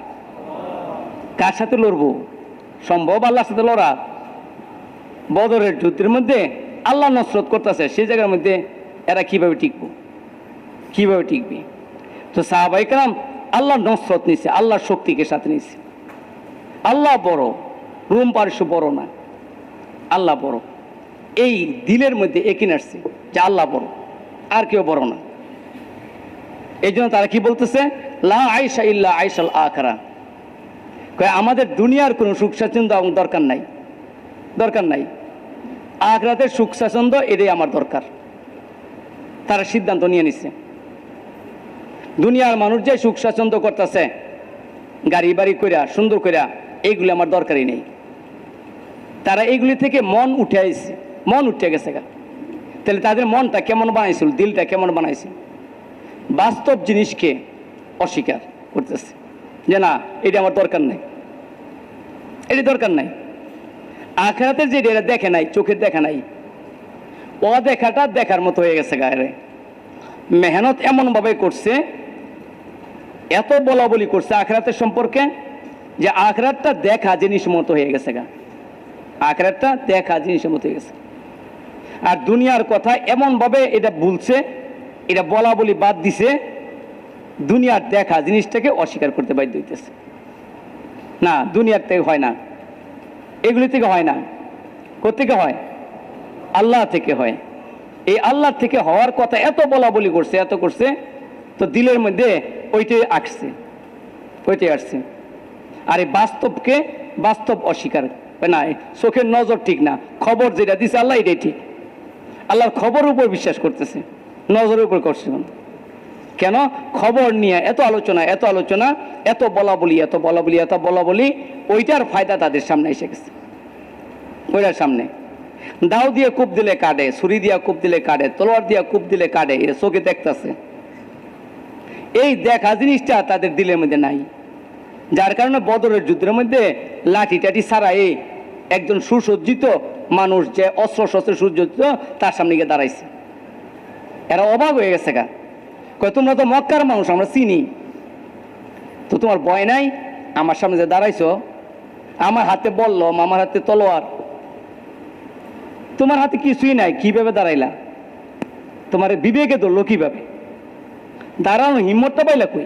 কার সাথে লড়বো? সম্ভব আল্লাহর সাথে লড়া? বদরের যুদ্ধের মধ্যে আল্লাহ নসরত করতেছে, সেই জায়গার মধ্যে এরা কিভাবে টিকবো, কিভাবে টিকবে? তো সাহাবায়ে কেরাম আল্লাহর নসরত নিছে, আল্লাহর শক্তিকে সাথে নিছে। আল্লাহ বড়, রোম পারস্য বড় না, আল্লাহ বড়। এই দিলের মধ্যে একই আসছে যে আল্লাহ বড়, আর কেউ বড় না। এই জন্য তারা কি বলতেছে? লা আইসা ইল্লা আইসাল আখিরা। আমাদের দুনিয়ার কোনো সুখ স্বাচ্ছন্দ্য দরকার নাই, দরকার নাই। আখিরাতের সুখ স্বাচ্ছন্দ্য এটাই আমার দরকার। তারা সিদ্ধান্ত নিয়ে নিছে। দুনিয়ার মানুষ যে সুখ স্বাচ্ছন্দ্য করতেছে, গাড়ি বাড়ি কইরা সুন্দর কইরা, এইগুলি আমার দরকারই নেই। তারা এইগুলি থেকে মন উঠে আইছে, মন উঠে গেছে গা। তাহলে তাদের মনটা কেমন বানাইছিল, দিলটা কেমন বানাইছিল? বাস্তব জিনিসকে অস্বীকার করতেছে যে না, এটা আমার দরকার নাই, এটা দরকার নাই। আখিরাতের যে এটা দেখে নাই, চোখের দেখা নাই, ও দেখাটা দেখার মতো হয়ে গেছে গায়ে। মেহনত এমনভাবে করছে, এত বলা বলি করছে আখিরাতের সম্পর্কে, যে আখিরাতটা দেখা জিনিস মতো হয়ে গেছে গা। আখিরাতটা দেখা জিনিসের মতো হয়ে গেছে। আর দুনিয়ার কথা এমনভাবে এটা বলছে, এটা বলা বলি বাদ দিছে দুনিয়ার দেখা জিনিসটাকে অস্বীকার করতে বাধ্য হইতেছে। না, দুনিয়ার থেকে হয় না, এগুলি থেকে হয় না। কোত্থেকে হয়? আল্লাহ থেকে হয়। এই আল্লাহ থেকে হওয়ার কথা এত বলা বলি করছে, এত করছে, তো দিলের মধ্যে ওইটাই আসছে, ওইটাই আসছে। আর এই বাস্তবকে বাস্তব অস্বীকার না, চোখের নজর ঠিক না, খবর যেটা দিছে আল্লাহ এটাই ঠিক। আল্লাহর খবরের উপর বিশ্বাস করতেছে, নজরের উপর করছে না। কেন? খবর নিয়ে এত আলোচনা, এত আলোচনা, এত বলা বলি, এত বলা বলি, এত বলা বলি, ওইটার ফায়দা তাদের সামনে এসে গেছে। ওইটার সামনে দাও দিয়ে কূপ দিলে কাটে, ছুরি দিয়া কূপ দিলে কাটে, তলোয়ার দিয়া কূপ দিলে কাটে, এটা চোখে দেখতেছে। এই দেখা জিনিসটা তাদের দিলের মধ্যে নাই, যার কারণে বদরের যুদ্ধের মধ্যে লাঠি টাঠি ছাড়াই একজন সুসজ্জিত মানুষ, যে অস্ত্র শস্ত্রে সুসজ্জিত, তার সামনে গিয়ে দাঁড়াইছে। এরা অবাক হয়ে গেছে। কয় তোমরা তো মক্কার মানুষ, আমরা চিনি, তো তোমার ভয় নাই? আমার সামনে যে দাঁড়াইছো, আমার হাতে বললাম, আমার হাতে তলোয়ার, তোমার হাতে কিছুই নাই, কিভাবে দাঁড়াইলা? তোমার বিবেকে ধরলো কিভাবে? দাঁড়ানো হিম্মতটা পাইলা কই?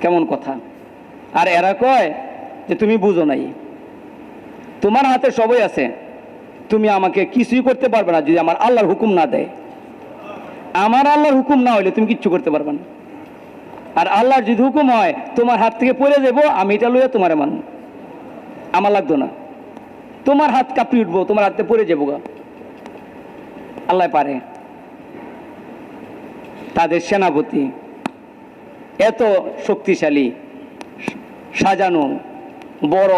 কেমন কথা! আর এরা কয় যে তুমি বুঝো নাই, তোমার হাতে সবই আছে, তুমি আমাকে কিছুই করতে পারবে না যদি আমার আল্লাহর হুকুম না দেয়। আমার আল্লাহর হুকুম না হইলে তুমি কিচ্ছু করতে পারবে না। আর আল্লাহর যদি হুকুম হয় তোমার হাত থেকে পড়ে যাবো, আমি এটা লইয়া তোমারে মানব, আমার লাগতো না। তোমার হাত কাঁপি উঠবো, তোমার হাতে পড়ে যাবো গা। আল্লাহ পারে। তাদের সেনাপতি এত শক্তিশালী, সাজানো বড়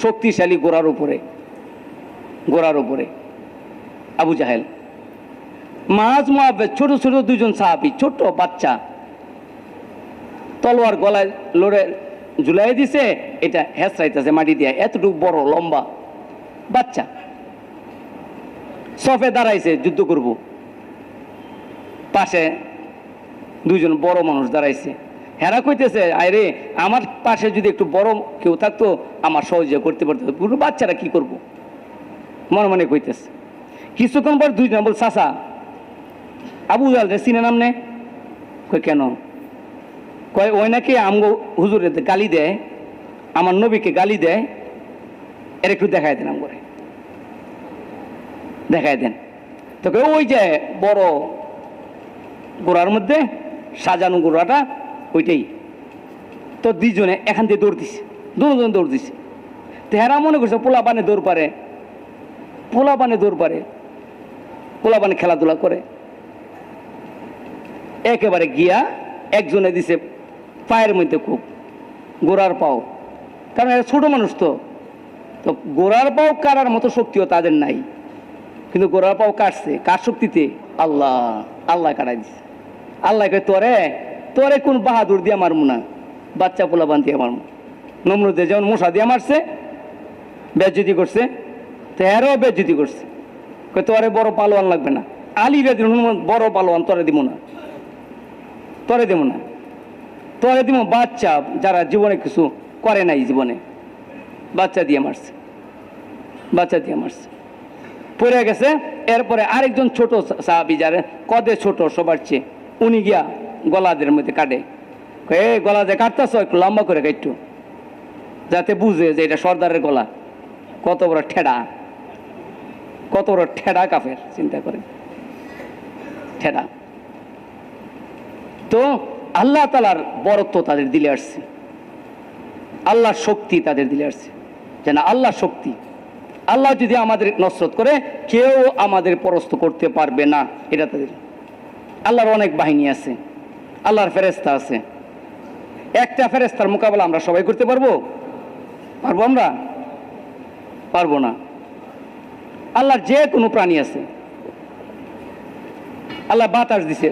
শক্তিশালী ঘোড়ার উপরে আবু জাহেল, মাঝ মুহাব্বত ছোট ছোট দুজন সাহাবী, ছোট বাচ্চা, তলোয়ার গলায় লড়ে ঝুলাই দিছে, এটা হেঁচড়াইতেছে মাটি দিয়ে, এতটুকু বড় লম্বা বাচ্চা সফে দাঁড়াইছে, যুদ্ধ করব। পাশে দুজন বড় মানুষ দাঁড়াইছে। হেরা কইতেছে, আরে আমার পাশে যদি একটু বড় কেউ থাকতো আমার সহজে করতে পারতো, পুরো বাচ্চারা কি করব, মনে মনে কইতেছে। কিছুক্ষণ পর দুইজন বল, চাচা আবু জাহেল চিনে নাম নে? কই কেন? কয় ওই নাকি আমগো হুজুরে গালি দেয়, আমার নবীকে গালি দেয়, এর একটু দেখাই দেন, আমগরে দেখাই দেন। তো ওই যে বড় গোড়ার মধ্যে সাজানো গোড়াটা, ওইটাই। তো দুইজনে এখান থেকে দৌড় দিছে, দুজন দৌড় দিছে। তো হেরা মনে করছে পোলা পানে দৌড় পারে, পোলা পানে খেলাধুলা করে। একেবারে গিয়া একজনে দিছে পায়ের মধ্যে খুব, গোড়ার পাও, কারণ এরা ছোট মানুষ, তো গোড়ার পাও কাটার মতো শক্তিও তাদের নাই, কিন্তু গোড়ার পাও কাটছে কার শক্তিতে? আল্লাহ কাটাই দিছে। আল্লাহ কয় তোরে কোন বাহাদুর দিয়ে মারমু না, বাচ্চা পোলাপান দিয়ে মারমু। নমরুদে যেমন মশা দিয়ে মারছে, বেজ্জতি করছে, তো এরও বেজ্জতি করছে। কয় তোরে বড় পালোয়ান লাগবে না, আলী বেদিন বড় পালোয়ান তোরে দিব না, তোরে দিব বাচ্চা, যারা জীবনে কিছু করে নাই, জীবনে বাচ্চা দিয়ে মারছে, পড়ে গেছে। এরপরে আরেকজন ছোট সাহাবী, যারা কদে ছোট সবার চেয়ে, উনি গিয়া গলাদের মধ্যে কাটে। গলা যে কাটতেছ একটু লম্বা করে কাটটু, যাতে বুঝে যে এটা সর্দারের গলা। কত বড় ঠেডা কাফের, চিন্তা করে ঠেডা। তো আল্লাহ তাআলার বরত্ব তাদের দিলে আসছে, আল্লাহর শক্তি তাদের দিলে আসছে, যে না আল্লাহ শক্তি, আল্লাহ যদি আমাদের নসরত করে কেউ আমাদের পরাস্ত করতে পারবে না, এটা তাদের। আল্লাহর অনেক বাহিনী আছে, আল্লাহর ফেরেশতা আছে। একটা ফেরেশতার মোকাবেলা আমরা সবাই করতে পারবো? আমরা পারবো না। আল্লাহর যে কোনো প্রাণী আছে, আল্লাহ বাতাস দিছে,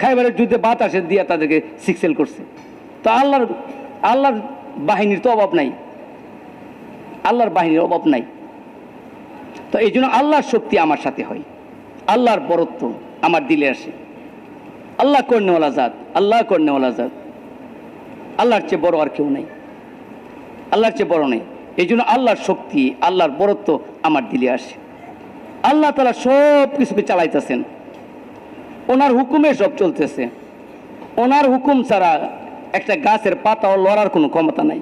খাইবারের যুদ্ধে বাতাসের দিয়া তাদেরকে সিক্সেল করছে। তো আল্লাহর বাহিনীর তো অভাব নাই, তো এই জন্য আল্লাহর শক্তি আমার সাথে হয়, আল্লাহর বরত্ব আমার দিলে আসে। আল্লাহ করনেওয়ালা জাত, আল্লাহর চেয়ে বড় আর কেউ নাই, আল্লাহর চেয়ে বড় নেই। এই জন্য আল্লাহর শক্তি, আল্লাহর বরত্ব আমার দিলে আসে। আল্লাহ তাআলা সব কিছুকে চালাইতেছেন, ওনার হুকুমে সব চলতেছে। ওনার হুকুম ছাড়া একটা গাছের পাতাও লড়ার কোনো ক্ষমতা নাই।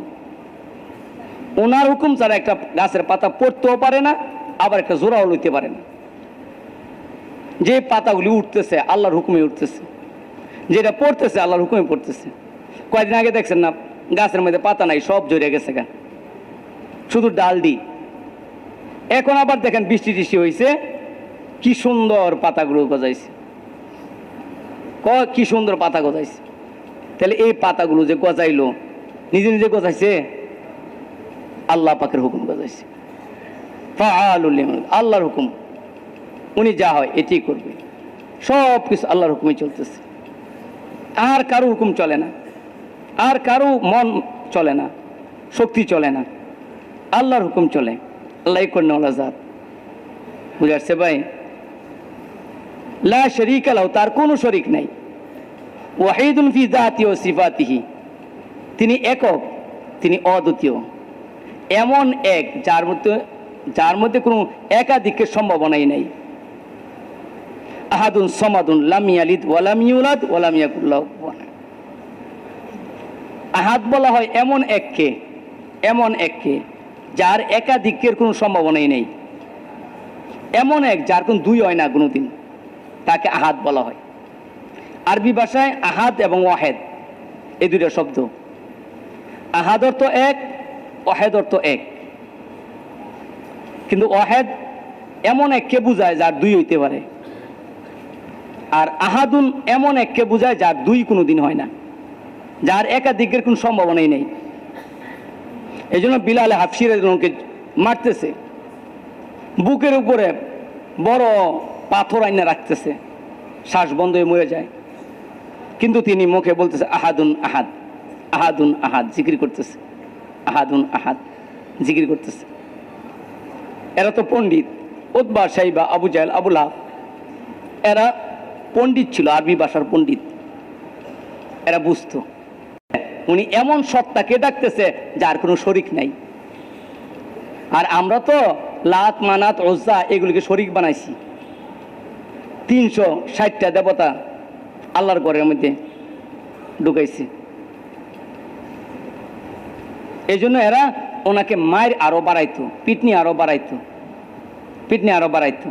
ওনার হুকুম ছাড়া একটা গাছের পাতা পড়তেও পারে না, আবার একটা জোড়াও লইতে পারে না। যে পাতাগুলি উঠতেছে আল্লাহর হুকুমে উঠতেছে, যেটা পড়তেছে আল্লাহর হুকুমে পড়তেছে। কয়েকদিন আগে দেখছেন না, গাছের মধ্যে পাতা নাই, সব জড়িয়ে গেছে গা, শুধু ডালডি। এখন আবার দেখেন বৃষ্টি টিষ্টি হয়েছে, কি সুন্দর পাতাগুলো গজাইছে, কি সুন্দর পাতা গজাইছে। তাহলে এই পাতাগুলো যে গজাইলো, নিজে নিজে গজাইছে? আল্লাহ পাকের হুকুম গজাইছে। আল্লাহর হুকুম, উনি যা হয় এটি করবে, সব কিছু আল্লাহর হুকুমে চলতেছে। আর কারো হুকুম চলে না, আর কারো মন চলে না, শক্তি চলে না, আল্লাহর হুকুম চলে। আল্লাহ করনেওয়ালা জাত, বুঝে আসছে ভাই? লা শরীকা লাহু, তার কোনো শরীক নাই। ওয়াহিদুন ফি যাতি ওয়া সিফাতিহি, তিনি একক, তিনি অদ্বিতীয়, এমন এক যার মধ্যে কোনো একাধিকের সম্ভাবনাই নাই। আহাদুন সামাদুন লাম ইয়ালিদ ওয়া লাম ইউলাদ ওয়া লাম ইয়াকুল লাহু কুফুয়ান আহাদ। আহাদ বলা হয় এমন এককে যার একাধিকের কোনো সম্ভাবনাই নেই, এমন এক যার কোন দুই হয় না কোনোদিন, তাকে আহাদ বলা হয়। আরবি ভাষায় আহাদ এবং ওয়াহেদ এই দুইটা শব্দ। আহাদ অর্থ এক, ওয়াহেদ অর্থ এক। কিন্তু ওয়াহেদ এমন এককে বোঝায় যার দুই হইতে পারে, আর আহাদুন এমন এককে বোঝায় যার দুই কোনোদিন হয় না, যার একাধিকের কোনো সম্ভাবনাই নেই। এই জন্য বিলাল হাফসি রাদিয়াল্লাহু মারতেছে, বুকের উপরে বড় পাথর আইনা রাখতেছে, শ্বাস বন্ধ হয়ে মরে যায়, কিন্তু তিনি মুখে বলতেছে আহাদুন আহাদ, আহাদুন আহাদ, জিকির করতেছে, আহাদুন আহাদ জিকির করতেছে। এরা তো পণ্ডিত, উতবা, শাইবা, আবু জাহেল, আবু লাহাব, এরা পণ্ডিত ছিল, আরবি ভাষার পণ্ডিত, এরা বুঝতো। উনি এমন সত্তাকে ডাকতেছে যার কোনো শরিক নাই। আর আমরা তো লাত, মানাত, উজ্জা এগুলিকে শরিক বানাইছি। 360টা দেবতা আল্লাহর ঘরের মধ্যে ঢুকাইছে। এই জন্য এরা ওনাকে মায়ের আরো বাড়াইতো, পিটনি আরো বাড়াইতো।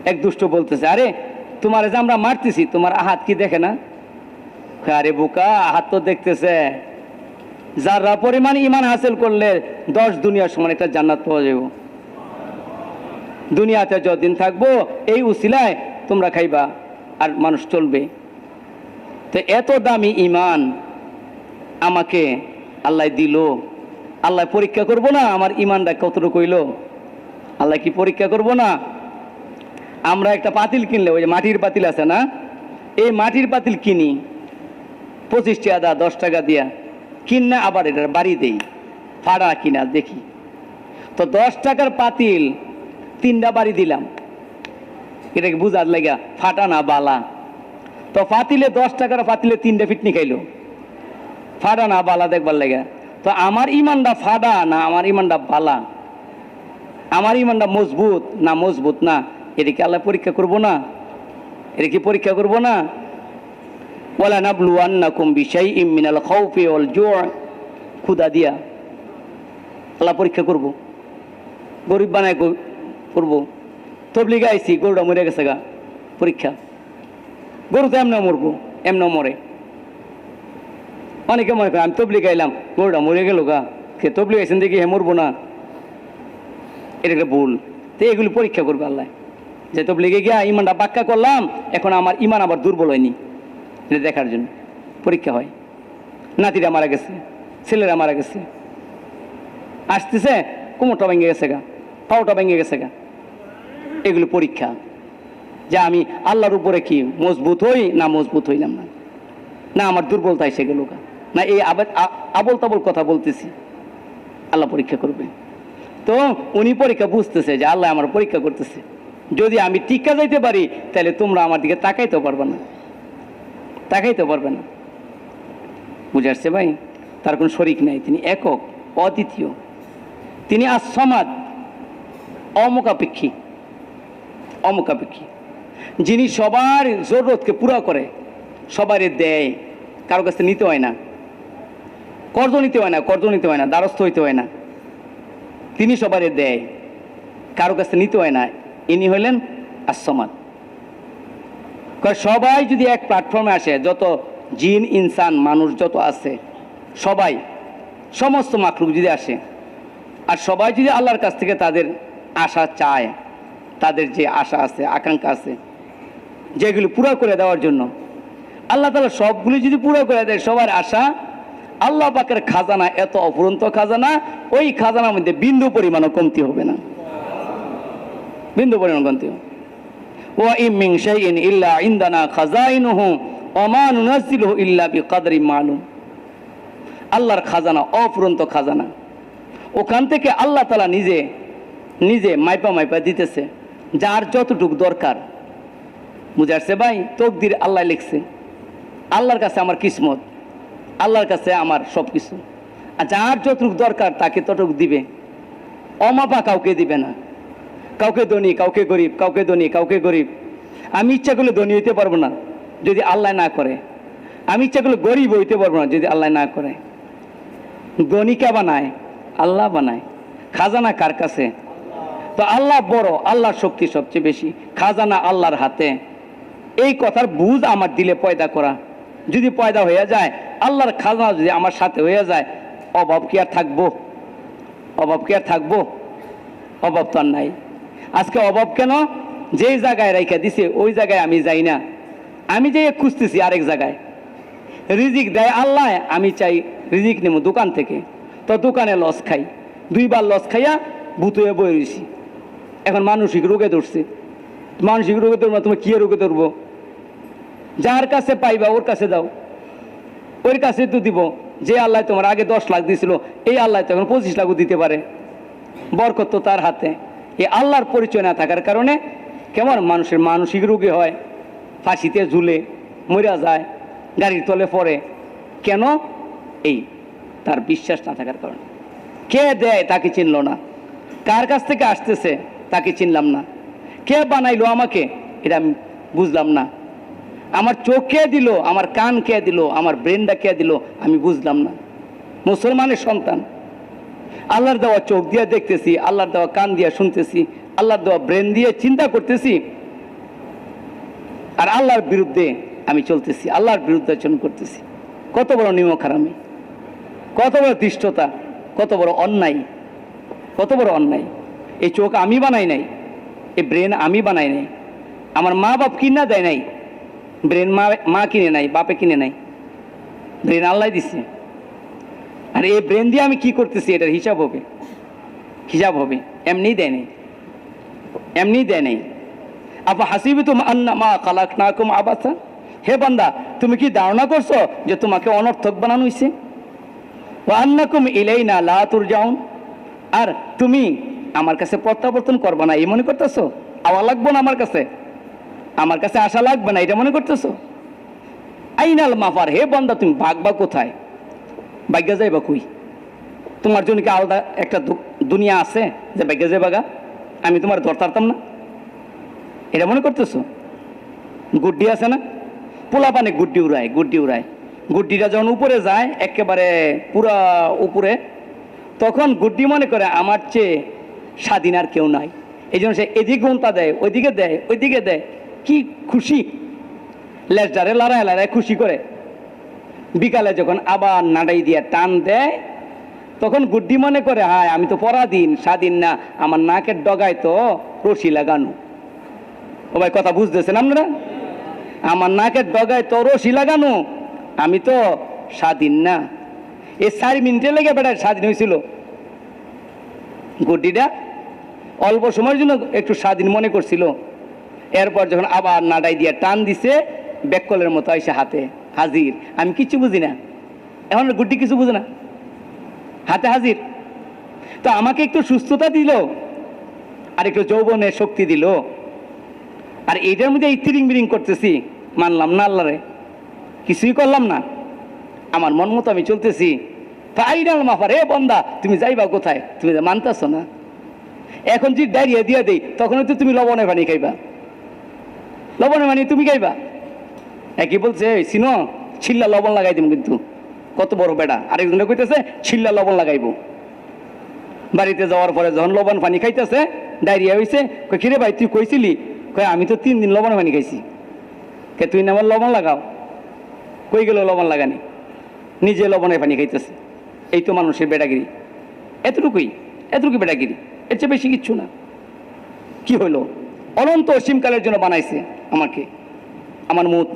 এক দুষ্ট বলতেছে, আরে তোমার যে আমরা মারতেছি, তোমার আহাত কি দেখে না? আরে বোকা, আহাত তো দেখতেছে। যারা পরিমাণ ইমান হাসিল করলে 10 দুনিয়ার সমান একটা জান্নাত পাওয়া যাবে। দুনিয়াতে যতদিন থাকবো এই উসিলায় তোমরা খাইবা আর মানুষ চলবে। তো এত দামি ইমান আমাকে আল্লাহ দিল, আল্লাহ পরীক্ষা করবো না আমার ইমানটা কতটুকু হইল? আল্লাহ কি পরীক্ষা করবো না? আমরা একটা পাতিল কিনলে, ওই যে মাটির পাতিল আছে না, এই মাটির পাতিল কিনি 25 টাকা 10 টাকা দিয়া কিনা, আবার এটার বাড়ি দেই, ফাড়া কিনা দেখি তো 10 টাকার পাতিল 3টা বাড়ি দিলাম, এটাকে বুঝার লাগা ফাটা না বালা। তো পাতিলে 10 টাকার পাতিলে 3টা ফিটনি খাইলো, ফাটা না বালা দেখবার লাগা। তো আমার ইমানটা ফাটা না আমার ইমানটা বালা, আমার ইমানটা মজবুত না মজবুত না, এটাকে আল্লাহ পরীক্ষা করবো না? এটা কি পরীক্ষা করবো না? ওয়ালা নাবলুয়ান্নাকুম বিশাইইম মিনাল খাউফি ওয়াল জুউ, ক্ষুধা দিয়া আল্লাহ পরীক্ষা করব, গরিব বানায় করবো। তবলিগে আইছি, গরুটা মরে গেছে গা, পরীক্ষা। গরু তো এমন মরবো, এমন মরে। অনেকে মনে করে আমি তবলিগে আইলাম, গরুটা মরে গেল গা, সে তবলিগ আইছেন দেখি হে মরবো না, এটা একটা ভুল। তো এগুলি পরীক্ষা করবে আল্লাহ, যে তবলিগে গিয়া ইমানটা পাক্কা করলাম, এখন আমার ইমান আবার দুর্বল হয়নি, এটা দেখার জন্য পরীক্ষা হয়। নাতিরা মারা গেছে, ছেলেরা মারা গেছে, আসতেছে কোমরটা ভেঙে গেছে গা, পাওটা ভেঙে গেছে গা, এগুলো পরীক্ষা, যে আমি আল্লাহর উপরে কি মজবুত হই না মজবুত হইলাম না, না আমার দুর্বলতা এসে গেল গা, না এই আবল তাবল কথা বলতেছি, আল্লাহ পরীক্ষা করবে। তো উনি পরীক্ষা বুঝতেছে যে আল্লাহ আমার পরীক্ষা করতেছে, যদি আমি টিকা যাইতে পারি তাহলে তোমরা আমার দিকে তাকাইতে পারবে না, তাকাইতে পারবে না। বুঝে আসছে ভাই? তার কোনো শরিক নাই, তিনি একক, অদ্বিতীয়, তিনি as-সামাদ, অমুখাপেক্ষী, যিনি সবার জরুরতকে পুরা করে, সবারই দেয়, কারো কাছে নিতে হয় না, কর্জ নিতে হয় না, কর্জ নিতে হয় না, দ্বারস্থ হইতে হয় না। তিনি সবারই দেয়, কারো কাছে নিতে হয় না। ইনি হইলেন as-সামাদ। সবাই যদি এক প্ল্যাটফর্মে আসে, যত জিন ইনসান মানুষ যত আছে সবাই, সমস্ত মাখলুক যদি আসে আর সবাই যদি আল্লাহর কাছ থেকে তাদের আশা চায়, তাদের যে আশা আছে আকাঙ্ক্ষা আছে যেগুলো পুরো করে দেওয়ার জন্য, আল্লাহ তাআলা সবগুলি যদি পুরো করে দেয় সবার আশা, আল্লাহ পাকের খাজানা এত অফুরন্ত খাজানা, ওই খাজানার মধ্যে বিন্দু পরিমাণও কমতি হবে না, বিন্দু পরিমাণ কমতি হবে। ওয়া ইম মিন শাইইন ইল্লা ইনদানা খাজাইনুহু ওয়া মা নুনাজ্জিলুহু ইল্লা বিকদরিন মালুম। আল্লাহর খাজানা অফুরন্ত খাজানা, ওখান থেকে আল্লাহ তাআলা নিজে নিজে মাইপা মাইপা দিতেছে যার যতটুকু দরকার। বুঝাচ্ছে ভাই, তকদির আল্লাহ লিখছে, আল্লাহর কাছে আমার কিসমত, আল্লাহর কাছে আমার সব কিছু, আর যার যতটুকু দরকার তাকে ততটুকু দিবে, অমাপা কাউকে দিবে না। কাউকে ধনী, কাউকে গরিব, কাউকে ধনী, কাউকে গরিব। আমি ইচ্ছা করলে ধনী হইতে পারবো না যদি আল্লাহ না করে, আমি ইচ্ছা করলে গরিব হইতে পারবো না যদি আল্লাহ না করে। ধনী কে বানায়? আল্লাহ বানায়। খাজানা কার কাছে? তো আল্লাহ বড়, আল্লাহর শক্তি সবচেয়ে বেশি, খাজানা আল্লাহর হাতে। এই কথার বুঝ আমার দিলে পয়দা করা, যদি পয়দা হয়ে যায়, আল্লাহর খাজানা যদি আমার সাথে হয়ে যায়, অভাব কি আর থাকবো? অভাব কি আর থাকবো? অভাব তো আর নাই। আজকে অভাব কেন? যেই জায়গায় রাইখা দিছে ওই জায়গায় আমি যাই না, আমি যাই খুঁজতেছি আরেক জায়গায়। রিজিক দেয় আল্লাহ, আমি চাই রিজিক নেব দোকান থেকে, তো দোকানে লস খাই, দুইবার লস খাইয়া ভূত হয়ে বয়ে রয়েছি। এখন মানসিক রোগে ধরছে, মানসিক রোগে ধরবো না, তুমি কি রোগে ধরবো? যার কাছে পাইবা ওর কাছে দাও, ওর কাছে তো দিব। যে আল্লাহ তোমার আগে 10 লাখ দিয়েছিল, এই আল্লাহ তো এখন 25 লাখও দিতে পারে, বরকত তো তার হাতে। এই আল্লাহর পরিচয় না থাকার কারণে কেমন মানুষের মানসিক রোগী হয়, ফাঁসিতে ঝুলে মরিয়া যায়, গাড়ির তলে পড়ে। কেন? এই তার বিশ্বাস না থাকার কারণে। কে দেয় তাকে চিনল না, কার কাছ থেকে আসতেছে তাকে চিনলাম না, কে বানাইলো আমাকে এটা আমি বুঝলাম না, আমার চোখ কে দিল, আমার কান কে দিল, আমার ব্রেনটা কে দিল আমি বুঝলাম না। মুসলমানের সন্তান, আল্লাহর দেওয়া চোখ দিয়ে দেখতেছি, আল্লাহর দেওয়া কান দিয়ে শুনতেছি, আল্লাহর দেওয়া ব্রেন দিয়ে চিন্তা করতেছি, আর আল্লাহর বিরুদ্ধে আমি চলতেছি, আল্লাহর বিরুদ্ধে আচরণ করতেছি। কত বড় নিমক হারামি, কত বড় দৃষ্টতা, কত বড় অন্যায়, কত বড় অন্যায়। এই চোখ আমি বানাই নাই, এই ব্রেন আমি বানাই নাই, আমার মা বাপ কিনা দেয় নাই, ব্রেন মা কিনে নাই, বাপে কিনে নাই, ব্রেন আল্লাহ দিছে। আর এই ব্রেন দিয়ে আমি কি করতেছি এটার হিসাব হবে, হিসাব হবে। এমনি দেয় নাই, এমনি দেয় নাই। আফা হাসিবতুম আন্নামা খালাকনাকুম আবাসা, হে বান্দা তুমি কি ধারণা করছো যে তোমাকে অনর্থক বানানো হয়েছে? ওয়া আন্নাকুম ইলাইনা লা তুরজাউন, আর তুমি আমার কাছে প্রত্যাবর্তন করবে না এই মনে করতেছো? আওয়া লাগবে না আমার কাছে, আমার কাছে আশা লাগবে না এটা মনে করতেছো? আইনাল মাফার, হে বান্দা তুমি ভাগবা কোথায়, ভাগ্যা যাইবা কই? তোমার জন্য কি আলাদা একটা দুনিয়া আছে যে ভাগ্যা যাইবা গা? আমি তোমার ধরতারতাম না এটা মনে করতেছো? গুড্ডি আছে না, পোলা পানে গুড্ডি উড়ায়, গুড্ডি উড়ায়। গুড্ডিটা যখন উপরে যায় একেবারে পুরা উপরে, তখন গুড্ডি মনে করে আমার চেয়ে স্বাধীন আর কেউ নাই, এই জন্য সে এদিকে ঘন্টা দেয়, ওইদিকে দেয়, ওইদিকে দেয়, কি খুশি, লেজটারে লড়াই লড়াই খুশি করে। বিকালে যখন আবার নাড়াই দিয়ে টান দেয়, তখন গুড্ডি মনে করে হায় আমি তো পরাধীন, স্বাধীন না, আমার নাকের ডগায় তো রশি লাগানো। ও ভাই কথা বুঝতেছেন আপনারা? আমার নাকের ডগায় তো রশি লাগানো, আমি তো স্বাধীন না। এই 4 মিনিটে লেগে বেড়ায় স্বাধীন হয়েছিল। গুড্ডিটা অল্প সময়ের জন্য একটু স্বাধীন মনে করছিল, এরপর যখন আবার নাড়াই দিয়ে টান দিছে, ব্যাককলের মতো এসে হাতে হাজির। আমি কিচ্ছু বুঝি না, এখন গুড্ডি কিছু বুঝে না, হাতে হাজির। তো আমাকে একটু সুস্থতা দিল, আর একটু যৌবনের শক্তি দিল, আর এইটার মধ্যে ইতিরিং বিরিং করতেছি, মানলাম না আল্লাহরে, কিছুই করলাম না, আমার মন মতো আমি চলতেছি। ফাইনাল মাফার, হে বন্দা তুমি যাইবা কোথায়, তুমি মানতেছো না। এখন যদি দাঁড়িয়ে দিয়ে দেই তখন তো তুমি লবণের পানি খাইবা, লবণের পানি তুমি খাইবা। একই বলছে চিনো ছিল্লা লবণ লাগাই দিব কিন্তু, কত বড় বেড়া। আরেকজনে কইতেছে ছিল্লা লবণ লাগাইব। বাড়িতে যাওয়ার পরে যখন লবণ পানি খাইতেছে, ডায়রিয়া হয়েছে, কই কিরে ভাই তুই কইছিলি? কই আমি তো 3 দিন লবণ পানি খাইছি। কে তুই না আমার লবণ লাগাও? কই গেল লবণ লাগানি? নিজে লবণের পানি খাইতেছে। এই তো মানুষের বেড়াগিরি। এতটুকুই বেড়াগিরি, এর চেয়ে বেশি কিচ্ছু না। কি হলো? অনন্ত অসীমকালের জন্য বানাইছে আমাকে। আমার মত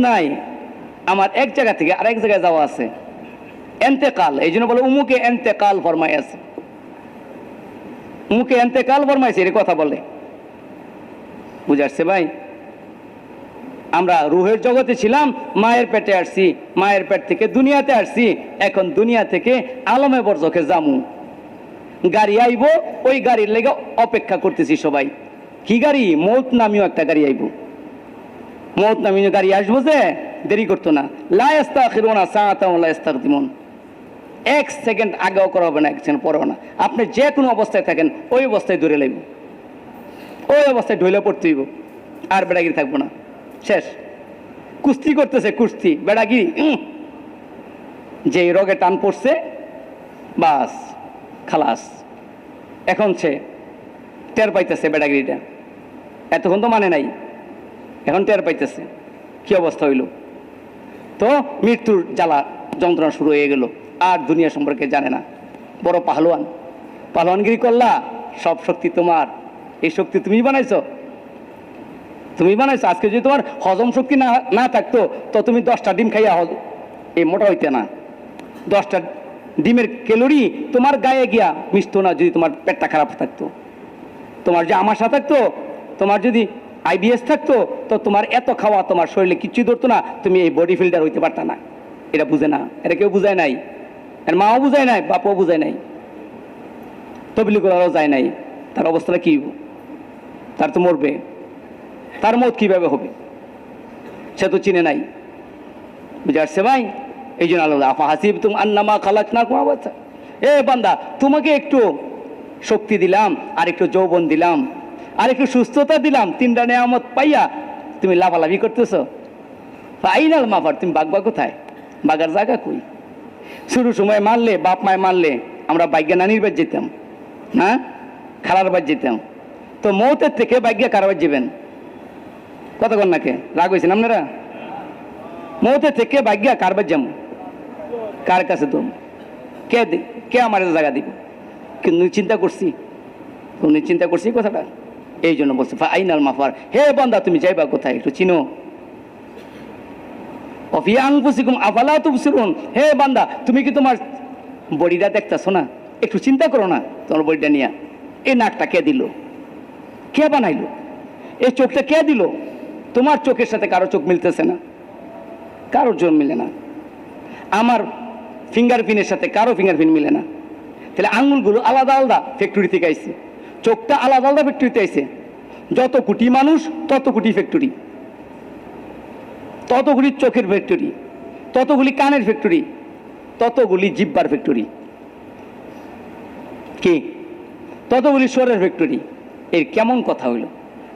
নাই, আমার এক জায়গা থেকে আরেক জায়গায় যাওয়া আছে, এন্তেকাল। এই জন্য বলে উমুকে এন্তেকাল ফরমাই আছে, উমুকে এন্তেকাল ফরমাইছে, এর কথা বলে। বুঝাচ্ছে ভাই? আমরা রুহের জগতে ছিলাম, মায়ের পেটে আসছি, মায়ের পেট থেকে দুনিয়াতে আসছি, এখন দুনিয়া থেকে আলমে বরজখে যামু। গাড়ি আইব, ওই গাড়ির লেগে অপেক্ষা করতেছি সবাই। কি গাড়ি? মৌত নামীয় একটা গাড়ি আইব। মৌত নামীয় গাড়ি আসবো, যে দেরি করতো না। লা ইস্তাখিরুনা সাআতান ওয়া লা ইস্তাকদিমুন। 1 সেকেন্ড আগেও করা হবে না, 1 সেকেন্ড পরেও না। আপনি যে কোনো অবস্থায় থাকেন, ওই অবস্থায় ধরে লাগবে, ওই অবস্থায় ঢইলে পড়তে হইব। আর বেড়াগিরি থাকবো না, শেষ। কুস্তি করতেছে, কুস্তি বেড়াগিরি। যে রোগে টান পড়ছে, বাস খালাস। এখন সে টের পাইতেছে বেড়াগিরিটা, এতক্ষণ তো মানে নাই, এখন টের পাইতেছে। কি অবস্থা হইল? তো মৃত্যুর জ্বালা যন্ত্রণা শুরু হয়ে গেল, আর দুনিয়া সম্পর্কে জানে না। বড় পাহলোয়ানগিরি করলা, সব শক্তি তোমার। এই শক্তি তুমি বানাইছো। আজকে যদি তোমার হজম শক্তি না থাকতো, তো তুমি 10টা ডিম খাইয়া এই মোটা হইতে না। 10টা ডিমের ক্যালোরি তোমার গায়ে গিয়া মিশতো না যদি তোমার পেটটা খারাপ থাকতো। তোমার যে আমাশা থাকতো, তোমার যদি আইবিএস থাকতো, তো তোমার এত খাওয়া তোমার শরীরে কিচ্ছুই ধরতো না, তুমি এই বডি ফিল্ডার হইতে পারতা না। এটা বুঝে না, এটা কেউ বুঝায় নাই, এর মাও বুঝায় নাই, বাপও বুঝায় নাই, তবলিগরাও যায় নাই। তার অবস্থাটা কি? তার তো মরবে, তার মত কিভাবে হবে? সে তো চিনে নাই। বুঝে আসছে ভাই? এই জন্য আল্লাহ আফা হাসিব তুম আন্নামা খালাকনাকুম আবাসা। এ বান্দা, তোমাকে একটু শক্তি দিলাম, আর একটু যৌবন দিলাম, আর একটু সুস্থতা দিলাম, 3টা নেয়ামত পাইয়া তুমি লাফালাফি করতেছো। আইনাল মাফার, তুমি বাগবা কোথায়? বাগার জায়গা কই? শুরু সময় মারলে, বাপ মায় মারলে, আমরা বাইজ্ঞা নানির বাদ যেতাম, হ্যাঁ, খালার বাদ যেতাম। তো মৌতের থেকে বাইজ্ঞা কার বাদ যাবেন? কতক্ষণ নাকে রাগ হয়েছেন আপনারা? মৌতের থেকে বাইজ্ঞা কার বাদ যাম? কার কাছে তো কে আমার জায়গা দিব? কিন্তু চিন্তা করছি কথাটা। এই জন্য বলছে আইনাল মাফার, হে বান্দা তুমি যাইবা কোথায়? একটু চিনো। হে বান্দা, তুমি কি তোমার বডিটা দেখতেছো না? একটু চিন্তা করো না তোমার বডিটা নিয়ে। এই নাকটা কে দিল? কে বানাইলো? এই চোখটা কে দিল? তোমার চোখের সাথে কারো চোখ মিলতেছে না, কারোর জোর মিলে না। আমার ফিঙ্গারপ্রিন্টের সাথে কারো ফিঙ্গারপ্রিন্ট মিলে না। তাহলে আঙুলগুলো আলাদা আলাদা ফ্যাক্টরি থেকে আইছে, চোখটা আলাদা আলাদা ফ্যাক্টরিতে আইছে। যত কোটি মানুষ, তত কোটি ফ্যাক্টরি, ততগুলি চোখের ফ্যাক্টরি, ততগুলি কানের ফ্যাক্টরি, ততগুলি জিব্বার ফ্যাক্টরি, কি ততগুলি স্বরের ফ্যাক্টরি। এর কেমন কথা হইল?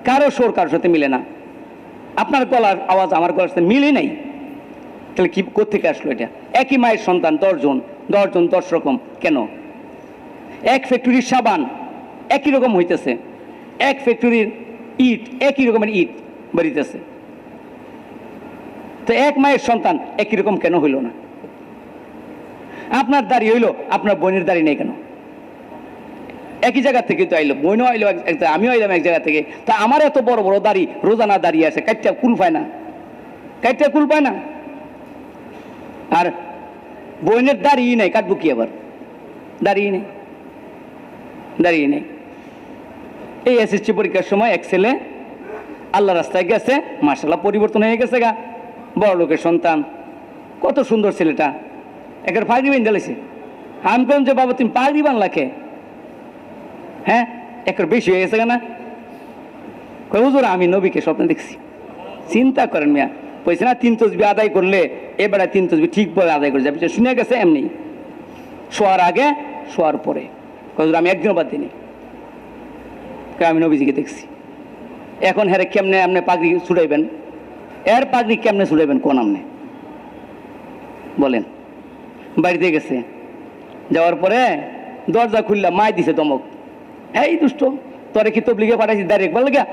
কারো স্বর কারোর সাথে মিলে না। আপনার গলার আওয়াজ আমার গলার সাথে মিলে নাই, তাহলে কি কোত্থেকে আসলো এটা? একই মায়ের সন্তান 10 জন, 10 রকম কেন? এক ফ্যাক্টরির সাবান একই রকম হইতেছে, এক ফ্যাক্টরির ইট একই রকমের ইট বেরিতেছে। তো এক মায়ের সন্তান একই রকম কেন হইল না? আপনার দাড়ি হইলো, আপনার বোনের দাড়ি নেই কেন? একই জায়গা থেকে তো আইলো, বোনও আইলো, আমিও আইলাম এক জায়গা থেকে। তা আমার এত বড় বড় দাড়ি, রোজানা দাঁড়িয়ে আছে, কাইটটা কুল পায় না, আর বোনের দাঁড়িয়ে নেই, কাটবো কি আবার? দাঁড়িয়ে নেই। এই এসএসসি পরীক্ষার সময় এক ছেলে আল্লাহ রাস্তায় গেছে, মাশাআল্লাহ পরিবর্তন হয়ে গেছে গা, বড় লোকের সন্তান, কত সুন্দর ছেলেটা, একের পাগড়ি বেঁধে দিয়েছে। আমি বললাম যে বাবা তুমি পাগড়ি বানলাকে? হ্যাঁ, একের বেশি হয়ে গেছে না? হুজুর আমি নবীকে স্বপ্নে দেখছি। চিন্তা করেন মিয়া, বলছে না 3 তসবিহ আদায় করলে এবারে 3 তসবিহ ঠিক বলে আদায় করে যাবে। শুনে গেছে এমনি, শোয়ার আগে শোয়ার পরে। হুজুর আমি একদিনও বাদ দিইনি, আমি নবীজিকে দেখছি। এখন হ্যাঁ কেমনে আপনি পাগড়ি ছুটাইবেন? এর পাগড়ি কেমনে ছুড়াবেন কোন আমনে বলেন। বাড়িতে গেছে, যাওয়ার পরে দরজা খুললাম, মাই দিছে ধমক, এই দুষ্ট তোরে কি তবলিগে পাঠাইছি দাঁড়িয়ে একবার লেগা,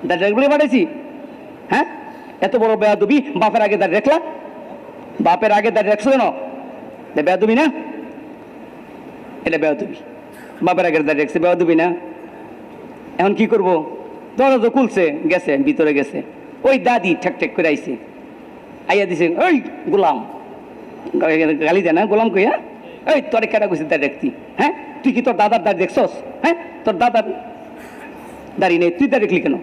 দাঁড়িয়ে একবার পাঠাইছি? হ্যাঁ, এত বড় বেয়াদবি, বাপের আগে দাঁড়িয়ে রাখলা, বাপের আগে দাঁড়িয়ে রাখছো কেন? বেয়াদবি না? এটা বেয়াদবি, বাপের আগে দাঁড়িয়ে রাখছে, বেয়াদবি না? এখন কি করব? দরজা খুলছে, গেছে ভিতরে গেছে, ওই দাদি ঠেক ঠেক করে আইছে, আইয়া দিছে, ওই গোলাম, গালি দেয় না গোলাম কইয়া, এই তোরে কেটা কইছে দাঁড়িয়ে রাখতি? হ্যাঁ, তুই কি তোর দাদার দাঁড়িয়ে দেখছস? হ্যাঁ, তোর দাদার দাঁড়িয়ে নেই, তুই দাঁড়িয়ে রাখলি কেন?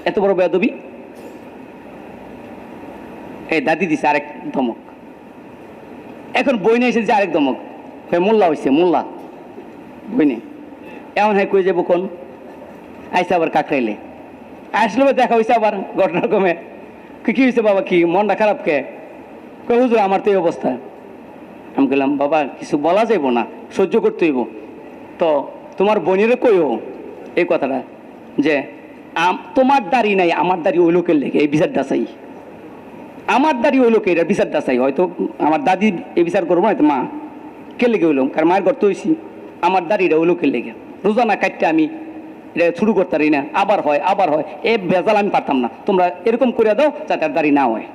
এত বড় বেয়াদবি। এই দাদি দিছে আরেক ধমক, এখন বইনে এসেছে আরেক ধমক, মোল্লা হয়েছে, মোল্লা বইনে। এমন হ্যাঁ কই যাবো কোন আইসা আবার কাকরাইলে আসলে দেখা হয়েছে আবার ঘটনা কমে, কি হয়েছে বাবা, কি মনটা খারাপ কে? কই হুজুর আমার তো এই অবস্থা। আমি বললাম বাবা কিছু বলা যাইব না, সহ্য করতে হইব। তো তোমার বোনেরও কইও এই কথাটা যে তোমার দাড়ি নাই, আমার দাড়ি ওই লোকের লেগে এই বিচারটা চাই, আমার দাড়ি ওই লোকের বিচারটা চাই। হয়তো আমার দাদি এই বিচার করবো না, তো মা কে লেগে হইলাম, কারণ মায়ের ঘর তো হয়েছি, আমার দাড়িটা ওই লোকের লেগে, রোজানা কাটতে আমি এটা শুরু করতে পারি না, আবার হয় আবার হয়, এ ভেজাল আমি পারতাম না, তোমরা এরকম করে দাও যাতে দাড়ি না হয়,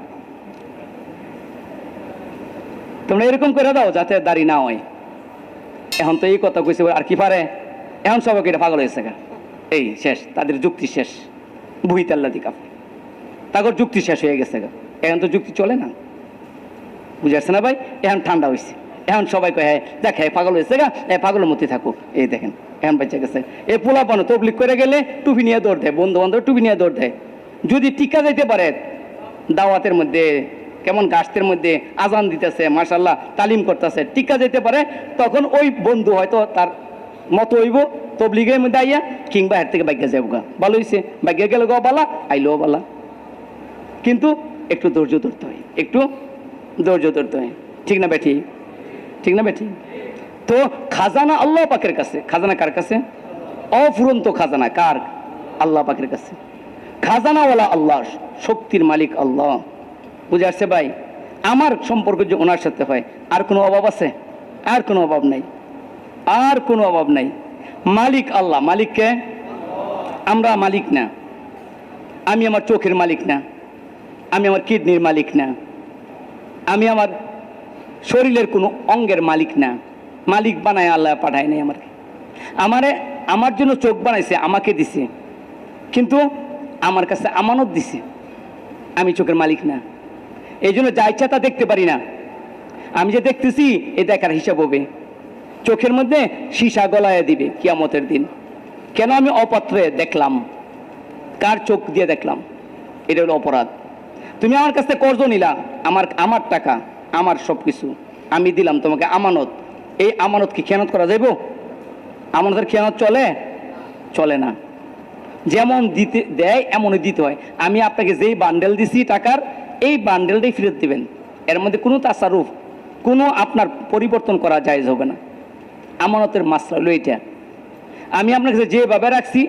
তোমরা এরকম করে দাও যাতে দাড়ি না হয়। এখন তো এই কথা কইছে, আর কি পারে? এখন সবাইকে এটা পাগল হয়েছে গা, এই শেষ, তাদের যুক্তি শেষ, বুহিতে আল্লাহ দিকা, তাদের যুক্তি শেষ হয়ে গেছে গা, এখন তো যুক্তি চলে না, বুঝে আসছে না ভাই? এখন ঠান্ডা হয়েছে, এখন সবাই কয় হ্যাঁ দেখ হ্যাঁ পাগল হয়েছে গা, পাগলের মধ্যে থাকো, এই দেখেন এখন বেঁচে গেছে। এই পোলাপানো তবলিগ করে গেলে টুপি নিয়ে দৌড় দেয়, বন্ধু বান্ধব টুপি নিয়ে দৌড় দেয়, যদি টিকা যাইতে পারে দাওয়াতের মধ্যে, কেমন গাছের মধ্যে আজান দিতেছে, মাশাল্লাহ তালিম করতেছে, টিকা যেতে পারে, তখন ওই বন্ধু হয়তো তার মতো হইব তবলিগের মধ্যে আইয়া, কিংবা এর থেকে বাইকে যাবো গা, ভালো হয়েছে বাইকে গেলে গো বালা, আইলেও বালা, কিন্তু একটু ধৈর্য ধরতে হয়, একটু ধৈর্য ধরতে হয়, ঠিক না বেঠি? ঠিক না বেঠি? তো খাজানা আল্লাহ পাকের কাছে, খাজানা কার কাছে? অফুরন্ত খাজানা কার? আল্লাহ পাকের কাছে। খাজানাওয়ালা আল্লাহ, শক্তির মালিক আল্লাহ, বুঝে আসছে ভাই? আমার সম্পর্ক যে ওনার সাথে হয়, আর কোনো অভাব আছে? আর কোনো অভাব নাই, আর কোনো অভাব নাই। মালিক আল্লাহ, মালিককে আমরা মালিক না, আমি আমার চোখের মালিক না, আমি আমার কিডনির মালিক না, আমি আমার শরীরের কোনো অঙ্গের মালিক না, মালিক বানায় আল্লাহ, পাঠায় নাই আমারে, আমার জন্য চোখ বানাইছে, আমাকে দিছে, কিন্তু আমার কাছে আমানত দিছে, আমি চোখের মালিক না, এই জন্য যা ইচ্ছা তা দেখতে পারি না। আমি যে দেখতেছি এ দেখার হিসাব হবে, চোখের মধ্যে সীসা গলায় দিবে কিয়ামতের দিন। কেন আমি অপাত্রে দেখলাম, কার চোখ দিয়ে দেখলাম, এটা হলো অপরাধ। তুমি আমার কাছ থেকে কর্জ নিলা, আমার টাকা, আমার সব কিছু আমি দিলাম তোমাকে আমানত, এই আমানত কি খেয়ানত করা যাইব? আমানতের খেয়ানত চলে? চলে না। যেমন দিতে দেয় এমনই দিতে হয়। আমি আপনাকে যেই বান্ডেল দিছি টাকার, এই বান্ডেলটাই ফেরত দিবেন, এর মধ্যে কোনো তাসারুফ, কোনো আপনার পরিবর্তন করা জায়েজ হবে না। আমানতের মাসলা হলো এইটা। আমি আপনার কাছে যেভাবে রাখছি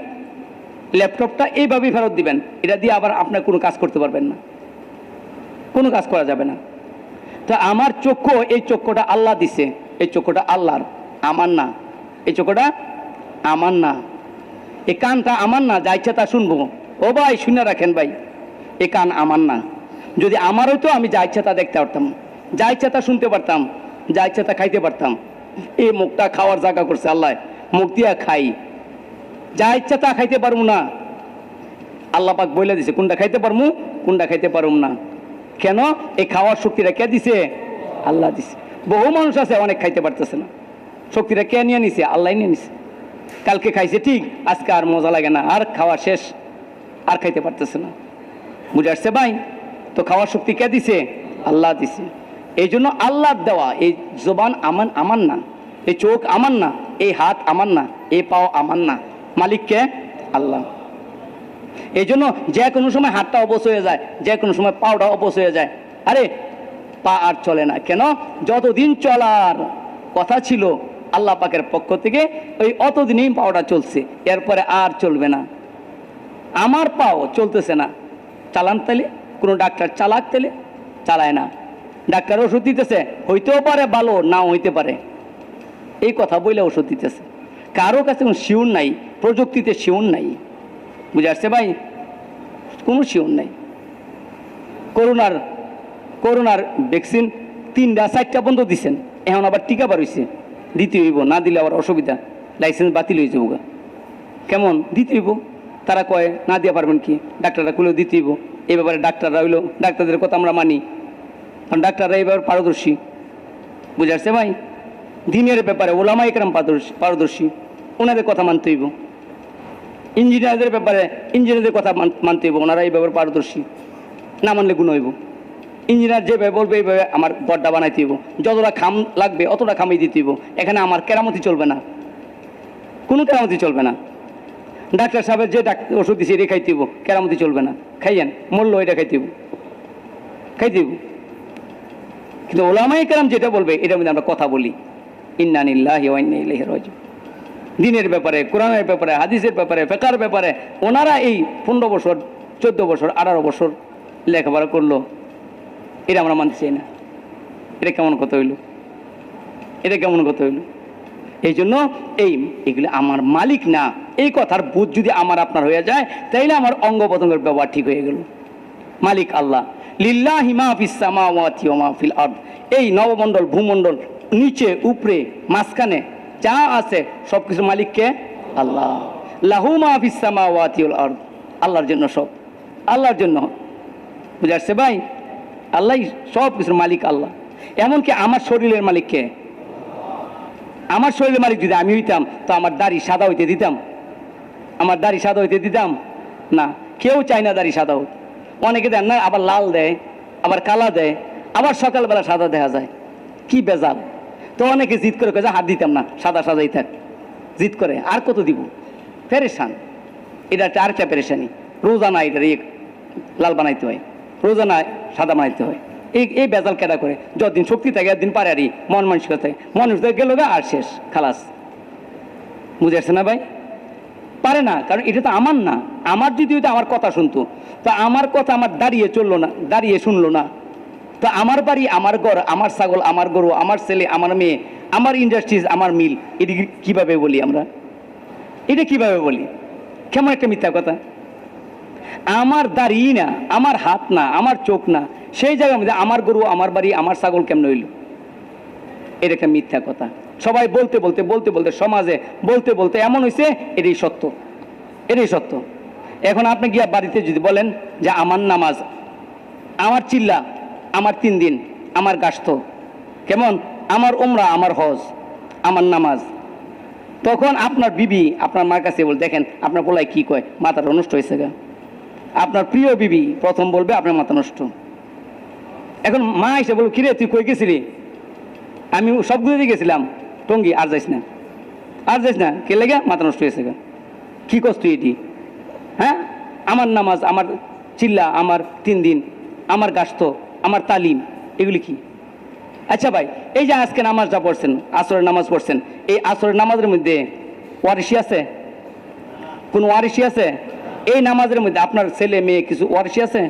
ল্যাপটপটা, এইভাবেই ফেরত দিবেন, এটা দিয়ে আবার আপনার কোনো কাজ করতে পারবেন না, কোনো কাজ করা যাবে না। তো আমার চক্ষু, এই চক্ষুটা আল্লাহ দিছে, এই চক্ষুটা আল্লাহর, আমার না, এই চক্ষুটা আমার না, এই কানটা আমার না, যা ইচ্ছা তা শুনবো। ও ভাই শুনে রাখেন ভাই, এই কান আমার না, যদি আমার হইতো আমি যা ইচ্ছা তা দেখতে পারতাম, যা ইচ্ছা তা শুনতে পারতাম, যা ইচ্ছা তা খাইতে পারতাম। এই মুখটা খাওয়ার জায়গা করছে আল্লাহ, মুখ দিয়া খাই, যা ইচ্ছা তা খাইতে পারবো না। আল্লাহ পাক বলে দিছে কোনটা খাইতে পারবো, কোনটা খাইতে পারবো না। কেন? এই খাওয়ার শক্তিটা কে দিছে? আল্লাহ দিছে। বহু মানুষ আছে অনেক খাইতে পারতেছে না, শক্তিটা কে নিয়ে নিছে? আল্লাহ নিয়ে নিছে। কালকে খাইছে ঠিক, আজকে আর মজা লাগে না, আর খাওয়া শেষ, আর খাইতে পারতেছে না। বুঝে আসছে ভাই? তো খাওয়ার শক্তি কে দিছে? আল্লাহ দিছে। এই জন্য আল্লাহর দেওয়া এই জবান আমার না, এই চোখ আমার না, এই হাত আমার না, এই পাও আমার না, মালিক কে? আল্লাহ। এই জন্য যে কোনো সময় হাতটা অবশ হয়ে যায়, যে কোনো সময় পাওটা অবশ হয়ে যায়, আরে পা আর চলে না। কেন? যতদিন চলার কথা ছিল আল্লাহ পাকের পক্ষ থেকে, ওই অতদিনই পাওটা চলছে, এরপরে আর চলবে না। আমার পাও চলতেছে না, চালান তাহলে কোনো ডাক্তার চালাক তেলে চালায় না। ডাক্তার ওষুধ দিতেছে, হইতেও পারে ভালো, নাও হইতে পারে, এই কথা বলে ওষুধ দিতেছে। কারো কাছে কোনো শিউর নাই, প্রযুক্তিতে শিউর নাই, বুঝে আসছে ভাই? কোনো শিউর নাই। করোনার ভ্যাকসিন 3টা-4টা বন্ধ দিচ্ছেন, এখন আবার টিকা বার হইছে, দিতে হইব, না দিলে আবার অসুবিধা, লাইসেন্স বাতিল হয়ে যাবো। কেমন দিতে হইব? তারা কয় না দিয়ে পারবেন কি, ডাক্তাররা খুলেও দিতে হইব। এই ব্যাপারে ডাক্তাররা হইলো, ডাক্তারদের কথা আমরা মানি, কারণ ডাক্তাররা এই ব্যাপারে পারদর্শী, বুঝে আসছে ভাই? দিনের ব্যাপারে ওলামা একরাম পারদর্শী, ওনাদের কথা মানতে হইব। ইঞ্জিনিয়ারদের ব্যাপারে ইঞ্জিনিয়ারদের কথা মানতে হইব, ওনারা এই ব্যাপারে পারদর্শী, না মানলে গুণ হইব। ইঞ্জিনিয়ার যেভাবে বলবে এইভাবে আমার গড্ডা বানাইতে হইব, যতটা খাম লাগবে অতটা খামিয়ে দিতে হইব। এখানে আমার কেরামতি চলবে না, কোনো কেরামতি চলবে না। ডাক্তার সাহেবের যে ওষুধ দিচ্ছে এটা খাইতে হইব, কেরামতি চলবে না। খাইয়েন মূল্য এটা খাইতে হইব, খাইতে হইব। কিন্তু ওলামায়ে কেরাম যেটা বলবে এটার মধ্যে আমরা কথা বলি, ইন্না লিল্লাহি ওয়া ইন্না ইলাইহি রাজিউন। দিনের ব্যাপারে, কোরআনের ব্যাপারে, হাদিসের ব্যাপারে, ফিকহের ব্যাপারে ওনারা এই 15 বছর, 14 বছর, 18 বছর লেখাপড়া করলো, এটা আমরা মানতে চাই না। এটা কেমন কথা হইল? এটা কেমন কথা হইল? এই জন্য এইগুলো আমার মালিক না, এই কথার বুঝ যদি আমার আপনার হয়ে যায়, তাইলে আমার অঙ্গ প্রত্যঙ্গের ব্যবহার ঠিক হয়ে গেল। মালিক আল্লাহ, লিল্লাহি মা ফিস সামাওয়াতি ওয়া মা ফিল আরদ। এই নবমণ্ডল, ভূমণ্ডল, নিচে উপরে মাঝখানে যা আছে সব কিছু মালিককে আল্লাহ। লাহু মা ফিস সামাওয়াতি ওয়াল আরদ, আল্লাহর জন্য সব, আল্লাহর জন্য। বুঝে আসছে ভাই? আল্লাহ সব কিছুর মালিক আল্লাহ। এমনকি আমার শরীরের মালিককে, আমার শরীরের মালিক যদি আমি হইতাম তো আমার দাড়ি সাদা হইতে দিতাম? আমার দাড়ি সাদা হইতে দিতাম না। কেউ চায় না দাড়ি সাদা হোক। অনেকে দেন না, আবার লাল দেয়, আবার কালা দেয়, আবার সকালবেলা সাদা দেখা যায়, কি বেজাল। তো অনেকে জিদ করে যে হাত দিতাম না, সাদা সাদাই থাক, জিদ করে। আর কত দিব? পেরেশান। এটা আরেকটা পেরেশানি। রোজানা এটা লাল বানাইতে হয়, রোজানা সাদা বানাইতে হয়। এই বেজাল কেডা করে? যতদিন শক্তি থাকে একদিন পারে আর মন মানসিকতা মানুষ গেল গা আর শেষ, খালাস। বুঝে আসছে না ভাই? পারে না, কারণ এটা তো আমার না। আমার যদি হয়তো আমার কথা শুনতো, তো আমার কথা আমার দাঁড়িয়ে চললো না, দাঁড়িয়ে শুনলো না, তো আমার বাড়ি, আমার ঘর, আমার ছাগল, আমার গরু, আমার ছেলে, আমার মেয়ে, আমার ইন্ডাস্ট্রিজ, আমার মিল, এটি কিভাবে বলি আমরা? এটা কিভাবে বলি? কেমন একটা মিথ্যা কথা। আমার দাড়ি না, আমার হাত না, আমার চোখ না, সেই জায়গার মধ্যে আমার গরু, আমার বাড়ি, আমার ছাগল কেমন হইল? এটা একটা মিথ্যা কথা। সবাই বলতে বলতে বলতে বলতে সমাজে বলতে বলতে এমন হয়েছে এটাই সত্য, এটাই সত্য। এখন আপনি গিয়া বাড়িতে যদি বলেন যে আমার নামাজ, আমার চিল্লা, আমার 3 দিন, আমার গাস্ত, কেমন আমার উমরা, আমার হজ, আমার নামাজ, তখন আপনার বিবি আপনার মার কাছে বল, দেখেন আপনার পোলায় কি কয়, মাথাটা নষ্ট হয়েছে গা। আপনার প্রিয় বিবি প্রথম বলবে আপনার মাথা নষ্ট। এখন মা এসে বলল, কিরে তুই কই গেছিলি? আমি সবগুলো দিয়ে গেছিলাম টঙ্গি, আর যাইস না, আর যাইস না, কে লেগে? মাথা নষ্ট হয়েছে গা। কি করছ তুই এটি? হ্যাঁ, আমার নামাজ, আমার চিল্লা, আমার 3 দিন, আমার গাস্ত, আমার তালিম, এগুলি কি? আচ্ছা ভাই, এই যে আজকে নামাজটা পড়ছেন, আসরের নামাজ পড়ছেন, এই আসরের নামাজের মধ্যে ওয়ারিশি আছে? কোন ওয়ারিশি আছে? এই নামাজের মধ্যে আপনার ছেলে মেয়ে কিছু ওয়ারিশি আছে?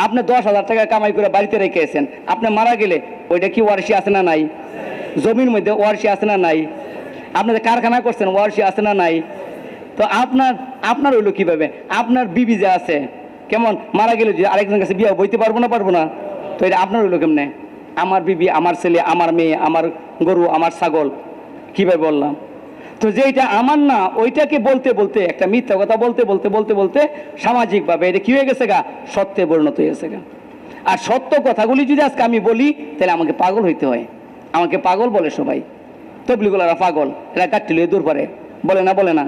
আপনি 10,000 টাকা কামাই করে বাড়িতে রেখেছেন, আপনি মারা গেলে ওইটা কি ওয়ারিশি আছে না নাই? জমির মধ্যে ওয়ারিশি আছে না নাই? আপনি কারখানা করছেন, ওয়ারিশি আছে না নাই? তো আপনার হইলো কিভাবে? আপনার বিবি যে আছে, কেমন মারা গেলে যে আরেকজনের কাছে বিয়ে বইতে পারবো না, পারবো না? তো এটা আপনার হইলো কেমনে? আমার বিবি, আমার ছেলে, আমার মেয়ে, আমার গরু, আমার ছাগল, কিভাবে বললাম? তো যেটা আমার না, ওইটাকে বলতে বলতে, একটা মিথ্যা কথা বলতে বলতে বলতে বলতে সামাজিকভাবে এটা কি হয়ে গেছে গা? সত্যে পরিণত হয়ে গেছে গা। আর সত্য কথাগুলি যদি আজকে আমি বলি, তাহলে আমাকে পাগল হইতে হয়। আমাকে পাগল বলে সবাই, তবলিগুলারা পাগল, এরা কাটতে লিয়ে দূর করে, বলে না? বলে না?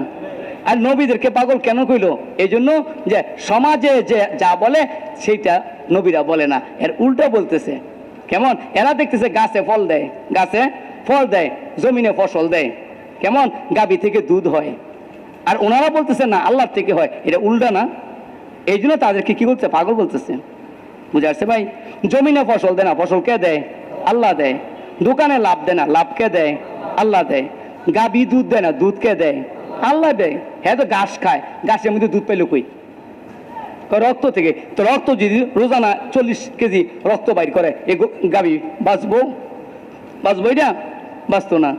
আর নবীদেরকে পাগল কেন কইলো? এই জন্য যে সমাজে যে যা বলে সেইটা নবীরা বলে না, এর উল্টা বলতেছে। কেমন? এরা দেখতেছে গাছে ফল দেয়, গাছে ফল দেয়, জমিনে ফসল দেয়, কেমন গাভী থেকে দুধ হয়, আর ওনারা বলতেছে না আল্লাহর থেকে হয়। এটা উল্টা না? এই জন্য তাদেরকে কি বলছে? পাগল বলতেছে। বুঝে আসছে ভাই? জমিনে ফসল দেয় না, ফসল কে দেয়? আল্লাহ দেয়। দোকানে লাভ দেয় না, লাভ কে দেয়? আল্লাহ দেয়। গাভী দুধ দেয় না, দুধ কে দেয়? আল্লাহ দেয়। হ্যাঁ, তো ঘাস খায়, ঘাসের মধ্যে দুধ পাইলো কই? রক্ত থেকে। তো রক্ত যদি রোজানা 40 কেজি রক্ত বাইর করে এ গাভী বাঁচবো? এটা বাঁচতো না।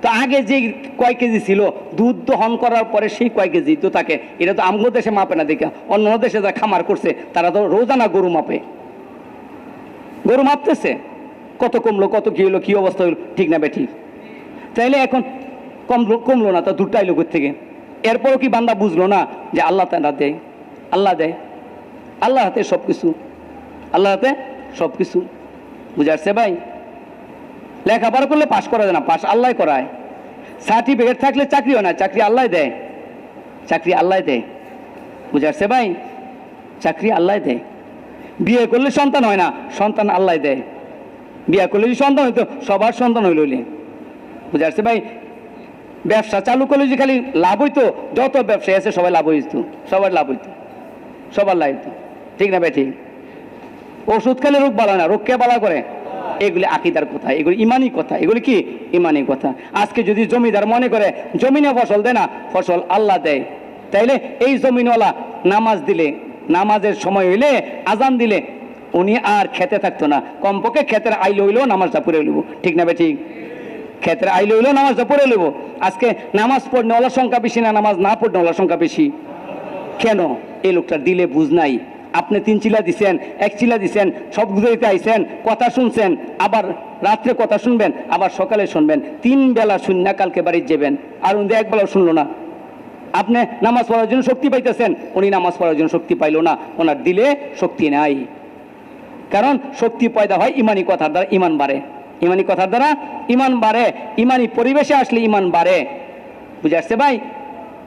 তো আগে যে কয় কেজি ছিল, দুধ দহন করার পরে সেই কয় কেজি তো থাকে, এটা তো আমগো দেশে মাপে না দেখা। অন্য দেশে যা খামার করছে তারা তো রোজানা গরু মাপে, গরু মাপতেছে কত কমলো, কত কি হলো, কি অবস্থা হলো, ঠিক না বে ঠিক? তাইলে এখন কমলো না, তা দুধটা এলো থেকে। এরপরও কি বান্দা বুঝলো না যে আল্লাহ তারা দেয়, আল্লাহ দেয়, আল্লাহ হাতে সব কিছু, আল্লাহ হাতে সব কিছু। বুঝে আসছে ভাই? লেখাপড়া করলে পাস করা যায় না, পাস আল্লাহ করায়। সার্টিফিকেট থাকলে চাকরি হয় না, চাকরি আল্লাহ দেয়, চাকরি আল্লাহ দেয়। বুঝে আসছে ভাই? চাকরি আল্লাহ দেয়। বিয়ে করলে সন্তান হয় না, সন্তান আল্লাহ দেয়। বিয়ে করলে যদি সন্তান হইতো, সবার সন্তান হইল। বুঝে আসছে ভাই? ব্যবসা চালু করলে যে খালি লাভ হইতো, যত ব্যবসায়ী আছে সবাই লাভ হইতো, সবার লাভ হইতো, সবার লাভ হইতো, ঠিক না ভাই ঠিক? ওষুধ খেলে রোগ বালা না, রোগ কে বালা করে? এগুলি আকিদার কথা, এগুলি ইমানি কথা, এগুলি কি ইমানি কথা। আজকে যদি জমিদার মনে করে জমিনে ফসল দেয় না, ফসল আল্লাহ দেয়, তাইলে এই জমিনওয়ালা নামাজ দিলে, নামাজের সময় হইলে আজান দিলে উনি আর খেতে থাকতো না, কমপক্ষে ক্ষেতের আইলে হইলেও নামাজটা পড়ে লইব, ঠিক না ভাই ঠিক? ক্ষেতের আইলে হইলেও নামাজটা পড়ে লইব। আজকে নামাজ পড়নেওয়ালার সংখ্যা বেশি না নামাজ না পড়নেওয়ালার সংখ্যা বেশি? কেন? এই লোকটার দিলে বুঝ নাই। আপনি 3 চিলা দিছেন, 1 চিলা দিছেন, সব গুজরিতে আইছেন, কথা শুনছেন, আবার রাত্রে কথা শুনবেন, আবার সকালে শুনবেন, 3 বেলা শুননা কালকে বাড়ি যাবেন, আর উনি 1 বেলা শুনলো না। আপনি নামাজ পড়ার জন্য শক্তি পাইতেছেন, উনি নামাজ পড়ার জন্য শক্তি পাইল না, ওনার দিলে শক্তি নাই। কারণ শক্তি পয়দা হয় ইমানি কথার দ্বারা, ইমান বাড়ে, ইমানি কথার দ্বারা ইমান বাড়ে, ইমানি পরিবেশে আসলে ইমান বাড়ে। বুঝে আসছে ভাই?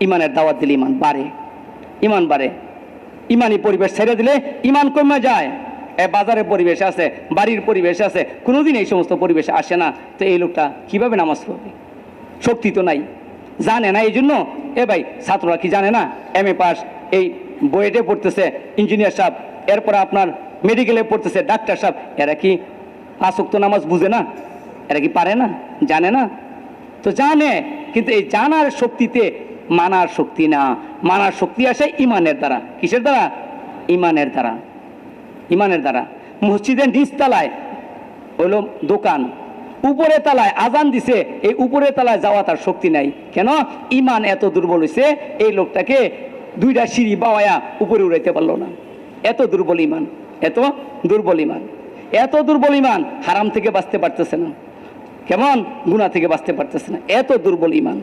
ইমানের দাওয়াত দিলে ইমান বাড়ে, ইমান বাড়ে। ইমানি পরিবেশ ছেড়ে দিলে ইমান কমে যায়। বাজারের পরিবেশ আছে, বাড়ির পরিবেশ আছে, কোনোদিন এই সমস্ত পরিবেশে আসে না। তো এই লোকটা কিভাবে নামাজ পড়বে? শক্তি তো নাই, জানে না। এই জন্য ভাই ছাত্ররা কি জানে না? MA পাস, এই বুয়েটে পড়তেছে ইঞ্জিনিয়ার সাহেব, এরপরে আপনার মেডিকেলে পড়তেছে ডাক্তার সাহেব, এরা কি 5 ওয়াক্ত নামাজ বুঝে না? এরা কি পারে না? জানে না? তো জানে, কিন্তু এই জানার শক্তিতে মানার শক্তি না। মানার শক্তি আসে ইমানের দ্বারা। কিসের দ্বারা? ইমানের দ্বারা, ইমানের দ্বারা। মসজিদের নিচতলায় হলো দোকান, উপরে তলায় আজান দিছে, এই উপরে তলায় যাওয়া তার শক্তি নাই। কেন? ইমান এত দুর্বল হয়েছে, এই লোকটাকে 2টা সিঁড়ি বাওয়ায়া উপরে উড়াইতে পারলো না। এত দুর্বল ইমান, এত দুর্বল ইমান, এত দুর্বল ইমান। হারাম থেকে বাঁচতে পারতেছে না, কেমন গুনাহ থেকে বাঁচতে পারতেছে না, এত দুর্বল ইমান।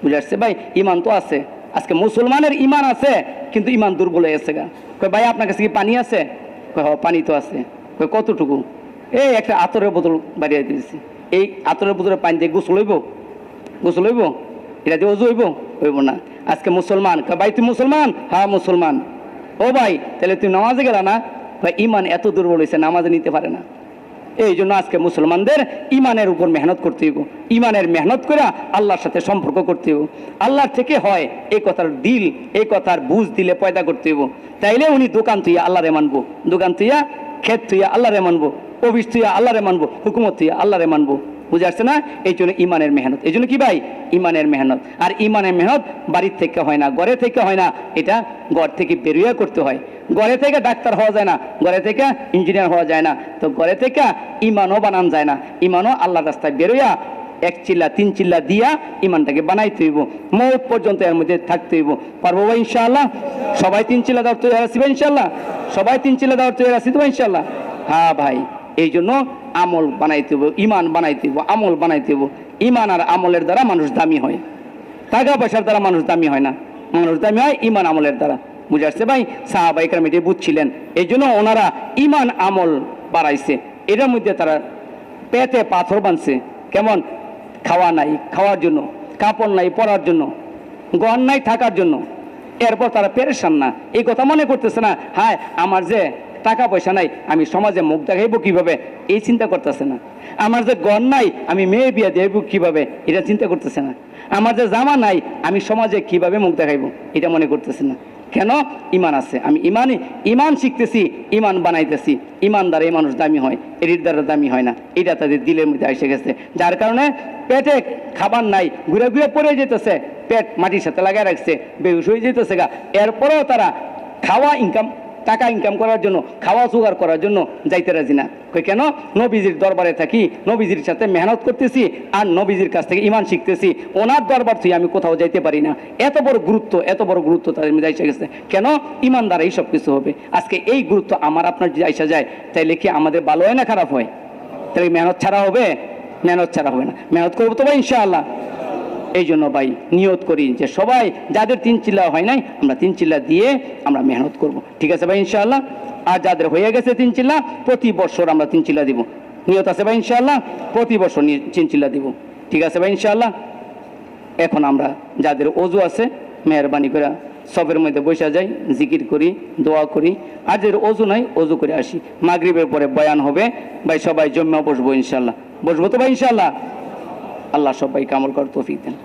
বুঝে আসছে ভাই? ইমান তো আছে, আজকে মুসলমানের ইমান আছে, কিন্তু ইমান দুর্বল হয়ে গেছে গা। কই ভাই আপনার কাছে কি পানি আছে? কই হ পানি তো আছে। কই কতটুকু? এই একটা আতরের বোতল বাড়িয়ে দিয়েছি, এই আতরের বোতলে পানি দিয়ে গোসল হইব? গোসল হইব? এটা দিয়ে অজু হইব? হইব না। আজকে মুসলমান, ভাই তুই মুসলমান? হ্যাঁ মুসলমান। ও ভাই তাহলে তুই নামাজে গেলা না? ভাই ইমান এত দুর্বল হয়েছে, নামাজে নিতে পারে না। এই জন্য আজকে মুসলমানদের ইমানের উপর মেহনত করতে হইব, ইমানের মেহনত করে আল্লাহর সাথে সম্পর্ক করতে হইব। আল্লাহর থেকে হয় এই কথার দিল, এই কথার বুঝ দিলে পয়দা করতে হইব। তাইলে উনি দোকান তুইয়া আল্লাহরে মানবো, দোকান তুইয়া ক্ষেত তুইয়া আল্লাহরে মানবো, অফিস তুইয়া আল্লাহরে মানবো, হুকুমত তুইয়া আল্লাহরে মানবো। বুঝে আসছে না? এই জন্য ইমানের মেহনত। এই জন্য কি ভাই? ইমানের মেহনত। আর ইমানের মেহনত বাড়ির থেকে হয় না, ঘরে থেকে হয় না, এটা ঘর থেকে বেরিয়ে করতে হয়। ঘরে থেকে ডাক্তার হওয়া যায় না, ঘরে থেকে ইঞ্জিনিয়ার হওয়া যায় না, তো ঘরে থেকে ইমানও বানান যায় না। ইমানও আল্লাহর রাস্তায় বেরোয়া 1 চিল্লা 3 চিল্লা দিয়া ইমানটাকে বানাইতে হইব, মৌত পর্যন্ত এর মধ্যে থাকতে হইব। পারবো ভাই ইনশাআল্লাহ? সবাই 3 চিল্লা দেওয়ার তৈরি আছি ভাই ইনশাআল্লাহ? সবাই 3 চিল্লা দেওয়ার তৈরি আছি তো ভাই ইনশাআল্লাহ? হ্যাঁ ভাই। এই জন্য আমল বানাইতে হইব, ইমান বানাইতে হইব, আমল বানাইতে হইব। ইমান আর আমলের দ্বারা মানুষ দামি হয়, টাকা পয়সার দ্বারা মানুষ দামি হয় না। মানুষ দামি হয় ইমান আমলের দ্বারা। বুঝে আসছে ভাই? সাহাবায়ে কেরাম এটি বুঝছিলেন, এই জন্য ওনারা ইমান আমল বাড়াইছে। এটার মধ্যে তারা পেটে পাথর বাঁধছে। কেমন? খাওয়া নাই খাওয়ার জন্য, কাপড় নাই পরার জন্য, ঘর নাই থাকার জন্য। এরপর তারা পেরেশান না, এই কথা মনে করতেছে না, হায় আমার যে টাকা পয়সা নাই, আমি সমাজে মুখ দেখাইব কিভাবে, এই চিন্তা করতেছে না। আমার যে ঘর নাই, আমি মেয়ে বিয়ে দেব কিভাবে, এটা চিন্তা করতেছে না। আমার যে জামা নাই, আমি সমাজে কিভাবে মুখ দেখাইব, এটা মনে করতেছে না। কেন? ইমান আছে। আমি ইমান শিখতেছি, ইমান বানাইতেছি। ইমান দ্বারা এই মানুষ দামি হয়, এর দ্বারা দামি হয় না। এটা তাদের দিলের মধ্যে এসে গেছে, যার কারণে পেটে খাবার নাই, ঘুরে ঘুরে পড়ে যেতেছে, পেট মাটির সাথে লাগাই রাখছে, বেহুশ হয়ে যেতেছে গা। এরপরেও তারা খাওয়া ইনকাম, টাকা ইনকাম করার জন্য, খাওয়া জোগাড় করার জন্য যাইতে রাজি না। কই কেন? নবীজির দরবারে থাকি, নবীজির সাথে মেহনত করতেছি, আর নবীজির কাছ থেকে ইমান শিখতেছি, ওনার দরবার থেকে আমি কোথাও যাইতে পারি না। এত বড় গুরুত্ব তাদের মধ্যে আইসা গেছে। কেন? ইমান দ্বারা এই সব কিছু হবে। আজকে এই গুরুত্ব আমার আপনার যদি আইসা যায়, তাইলে কি আমাদের ভালো হয় না খারাপ হয়? তাহলে মেহনত ছাড়া হবে? মেহনত ছাড়া হবে না। মেহনত করবো তো ভাই ইনশাআল্লাহ। এই জন্য ভাই নিয়ত করি যে সবাই যাদের 3 চিল্লা হয় নাই, আমরা 3 চিল্লা দিয়ে আমরা মেহনত করব। ঠিক আছে ভাই ইনশাআল্লাহ? আর যাদের হয়ে গেছে 3 চিল্লা, প্রতি বছর আমরা 3 চিল্লা দিব। নিয়ত আছে ভাই ইনশাআল্লাহ? প্রতি বছর 3 চিল্লা দিব। ঠিক আছে ভাই ইনশাআল্লাহ? এখন আমরা যাদের ওযু আছে, মেহরবানি করে সবের মধ্যে বসে যাই, জিকির করি, দোয়া করি। আর যাদের ওযু নাই, ওযু করে আসি। মাগরিবের পরে বয়ান হবে ভাই, সবাই জম্মা বসবো ইনশাআল্লাহ। বসবো তো ভাই ইনশাআল্লাহ? আল্লাহ সবাইকে আমল করার তৌফিক দেন।